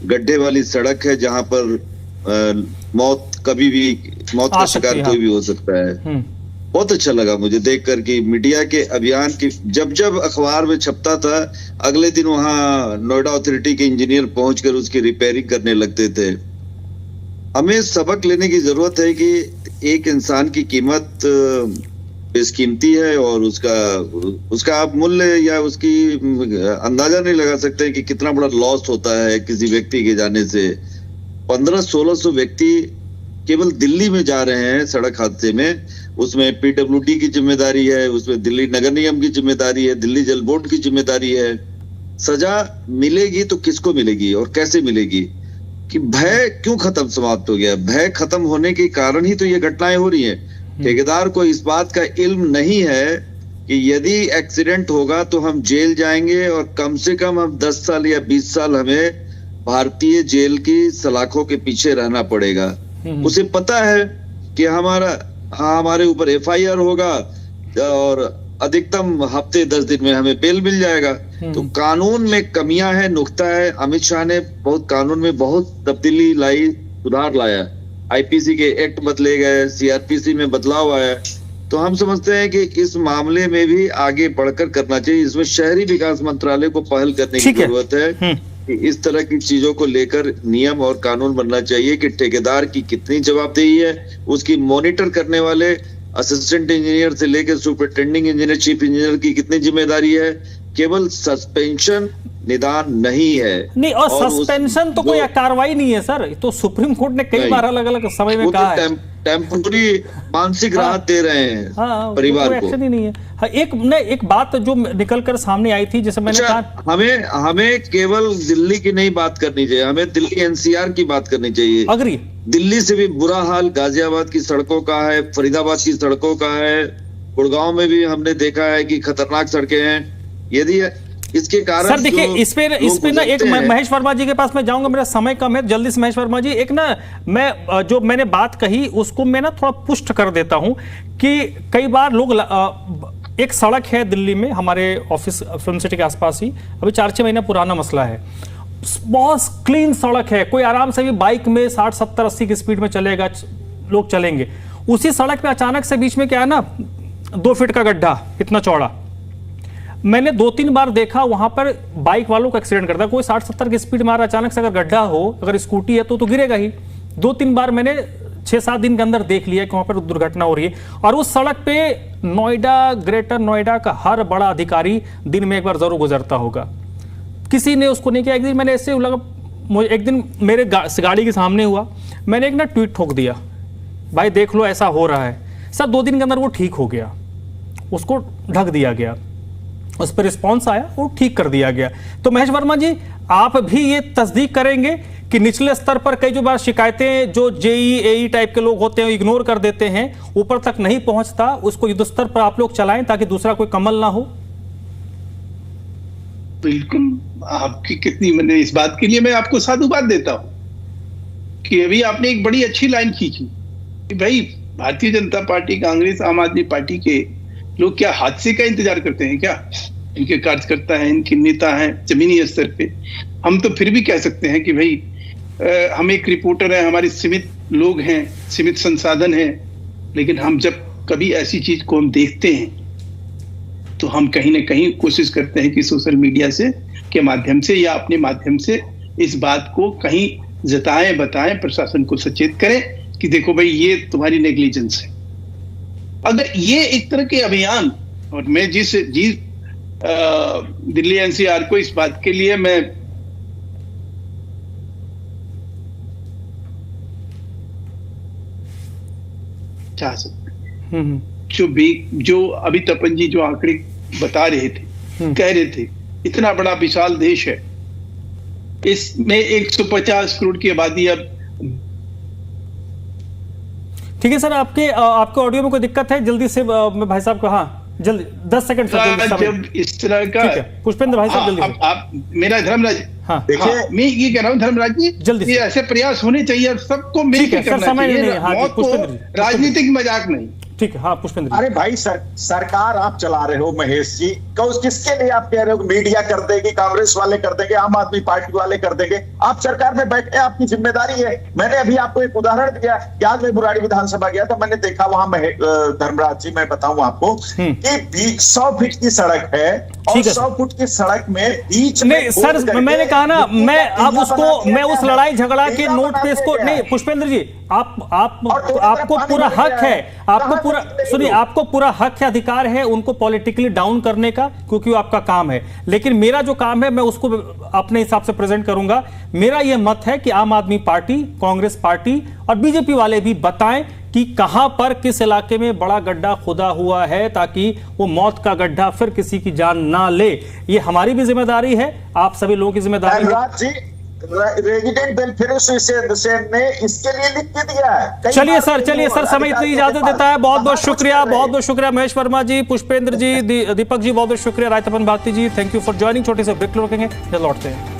गड्ढे वाली सड़क है जहां पर मौत कभी भी मौत का शिकार कोई भी हो सकता है। बहुत अच्छा लगा मुझे देखकर कि मीडिया के अभियान की जब अखबार में छपता था, अगले दिन वहां नोएडा अथॉरिटी के इंजीनियर पहुंचकर उसकी रिपेयरिंग करने लगते थे। हमें सबक लेने की जरूरत है कि एक इंसान की कीमत बेशकीमती है और उसका आप मूल्य या उसकी अंदाजा नहीं लगा सकते कि कितना बड़ा लॉस होता है किसी व्यक्ति के जाने से। 1500-1600 व्यक्ति केवल दिल्ली में जा रहे हैं सड़क हादसे में। उसमें पीडब्ल्यूडी की जिम्मेदारी है, उसमें दिल्ली नगर निगम की जिम्मेदारी है, दिल्ली जल बोर्ड की जिम्मेदारी है। सजा मिलेगी तो किसको मिलेगी और कैसे मिलेगी? कि भय क्यों समाप्त हो गया? भय खत्म होने के कारण ही तो ये घटनाएं हो रही हैं। ठेकेदार को इस बात का इल्म नहीं है कि यदि एक्सीडेंट होगा तो हम जेल जाएंगे और कम से कम हम 10 साल या 20 साल हमें भारतीय जेल की सलाखों के पीछे रहना पड़ेगा। उसे पता है कि हमारे ऊपर FIR होगा और अधिकतम हफ्ते 10 दिन में हमें बेल मिल जाएगा। तो कानून में कमियां हैं, नुक्ता है। अमित शाह ने कानून में बहुत तब्दीली लाई, सुधार लाया। IPC के एक्ट बदले गए, CRPC में बदलाव आया। तो हम समझते हैं कि इस मामले में भी आगे बढ़कर करना चाहिए। इसमें शहरी विकास मंत्रालय को पहल करने की जरूरत है कि इस तरह की चीजों को लेकर नियम और कानून बनना चाहिए कि ठेकेदार की कितनी जवाबदेही है, उसकी मॉनिटर करने वाले असिस्टेंट इंजीनियर से लेकर सुपरिटेंडिंग इंजीनियर, चीफ इंजीनियर की कितनी जिम्मेदारी है। केवल सस्पेंशन निदान नहीं है। नहीं, और सस्पेंशन तो कोई कार्रवाई नहीं है सर। तो सुप्रीम कोर्ट ने कई बार अलग अलग समय में कहा है टेम्पोररी मानसिक राहत दे रहे हैं परिवार को। एक्शन ही नहीं है। एक बात जो निकल कर सामने आई थी, जैसे मैंने कहा, हमें केवल दिल्ली की नहीं बात करनी चाहिए, हमें दिल्ली NCR की बात करनी चाहिए। अग्री। दिल्ली से भी बुरा हाल गाजियाबाद की सड़कों का है, फरीदाबाद की सड़कों का है, गुड़गांव में भी हमने देखा है कि खतरनाक सड़कें हैं। यदि इसके कारण सर देखिए, इस पे ना एक महेश वर्मा जी के पास मैं जाऊंगा, मेरा समय कम है, जल्दी से महेश वर्मा जी, एक ना मैं जो मैंने बात कही उसको मैं ना थोड़ा पुष्ट कर देता हूं कि कई बार लोग एक सड़क है दिल्ली में, हमारे ऑफिस फिल्म सिटी के आसपास ही, अभी 4-6 महीना पुराना मसला है। बहुत क्लीन सड़क है, कोई आराम से भी बाइक में 60, 70, 80 की स्पीड में चलेगा, लोग चलेंगे। उसी सड़क पे अचानक से बीच में क्या है ना, 2 फीट का गड्ढा इतना चौड़ा। मैंने 2-3 बार देखा वहां पर बाइक वालों का एक्सीडेंट करता है। कोई 60-70 की स्पीड मारा, अचानक से अगर गड्ढा हो, अगर स्कूटी है तो गिरेगा ही। 2-3 बार मैंने 6-7 दिन के अंदर देख लिया कि वहां पर दुर्घटना हो रही है। और उस सड़क पे नोएडा, ग्रेटर नोएडा का हर बड़ा अधिकारी दिन में एक बार जरूर गुजरता होगा। किसी ने उसको नहीं किया। एक दिन मैंने ऐसे लगा, एक दिन मेरे गाड़ी के सामने हुआ, मैंने एक ना ट्वीट ठोक दिया, भाई देख लो ऐसा हो रहा है। सर 2 दिन के अंदर वो ठीक हो गया, उसको ढक दिया गया, उस पर रिस्पॉन्स आया, वो ठीक कर दिया गया। तो महेश वर्मा जी, आप भी ये तस्दीक करेंगे कि निचले स्तर पर कई जो बार शिकायतें जो JE, AE टाइप के लोग होते हैं इग्नोर कर देते हैं, ऊपर तक नहीं पहुंचता, उसको युद्ध स्तर पर आप लोग चलाएं ताकि दूसरा कोई कमल ना हो? बिल्कुल, आपकी कितनी, मैंने इस बात के लिए मैं आपको साधुवाद देता हूं कि अभी आपने एक बड़ी अच्छी लाइन खींची कि भाई भारतीय जनता पार्टी, कांग्रेस, आम आदमी पार्टी के लोग क्या हादसे का इंतजार करते हैं क्या? इनके कार्यकर्ता हैं, इनके नेता हैं जमीनी स्तर पे। हम तो फिर भी कह सकते हैं कि भाई हम एक रिपोर्टर है, हमारे सीमित लोग हैं, सीमित संसाधन हैं, लेकिन हम जब कभी ऐसी चीज को हम देखते हैं तो हम कहीं ना कहीं कोशिश करते हैं कि सोशल मीडिया के माध्यम से या अपने माध्यम से इस बात को कहीं जताएं, बताएं, प्रशासन को सचेत करें कि देखो भाई ये तुम्हारी नेग्लिजेंस है। अगर ये एक तरह के अभियान, और मैं दिल्ली NCR को इस बात के लिए मैं चाह सकता, जो अभी तपन जी जो आंकड़े बता रहे थे, कह रहे थे, इतना बड़ा विशाल देश है, इसमें 150 करोड़ की आबादी। अब ठीक है सर, आपके ऑडियो में कोई दिक्कत है? जल्दी से मैं भाई साहब को, हाँ जल्दी 10 सेकंड जब इस तरह का, पुष्पेंद्र भाई साहब जल्दी। आप मेरा धर्मराज, हाँ देखिए, मैं ये कह रहा हूँ धर्मराज जी, जल्दी ये ऐसे प्रयास होने चाहिए, सबको मिलकर करना चाहिए, मौत को राजनीतिक मजाक नहीं। ठीक है, हाँ पुष्पेंद्र जी। अरे भाई सरकार आप चला रहे हो महेश जी, किसके लिए आप कह रहे हो? मीडिया कर देगी, कांग्रेस वाले कर देंगे, आम आदमी पार्टी वाले कर देंगे। आप सरकार में बैठे, आपकी जिम्मेदारी है। मैंने अभी आपको एक उदाहरण दिया कि आज मैं बुराड़ी विधानसभा गया था, मैंने देखा वहां धर्मराज जी, मैं बताऊं आपको कि 100 फीट की सड़क है और 100 फुट की सड़क में बीच में नहीं सर, मैंने कहा ना, मैं अब उसको, मैं उस लड़ाई झगड़ा के नोट पे इसको नहीं, पुष्पेंद्र जी आपको पूरा हक है, आपको पूरा सुनिए, आपको पूरा हक है, अधिकार है उनको पॉलिटिकली डाउन करने का, क्योंकि वो आपका काम है। लेकिन मेरा जो काम है मैं उसको अपने हिसाब से प्रेजेंट करूंगा। मेरा यह मत है कि आम आदमी पार्टी, कांग्रेस पार्टी और बीजेपी वाले भी बताएं कि कहां पर, किस इलाके में बड़ा गड्ढा खुदा हुआ है, ताकि वो मौत का गड्ढा फिर किसी की जान ना ले। ये हमारी भी जिम्मेदारी है, आप सभी लोगों की जिम्मेदारी है। रेजिडेंट वेलफेयर एसोसिएशन ने इसके लिए लिख के दिया है। चलिए सर, समय इतनी इजाजत देता है। बहुत बहुत शुक्रिया महेश वर्मा जी, पुष्पेंद्र जी, दीपक जी, बहुत बहुत शुक्रिया, रायतपन भारती जी, थैंक यू फॉर ज्वाइनिंग। छोटे से ब्रेक रोकेंगे, फिर लौटते हैं।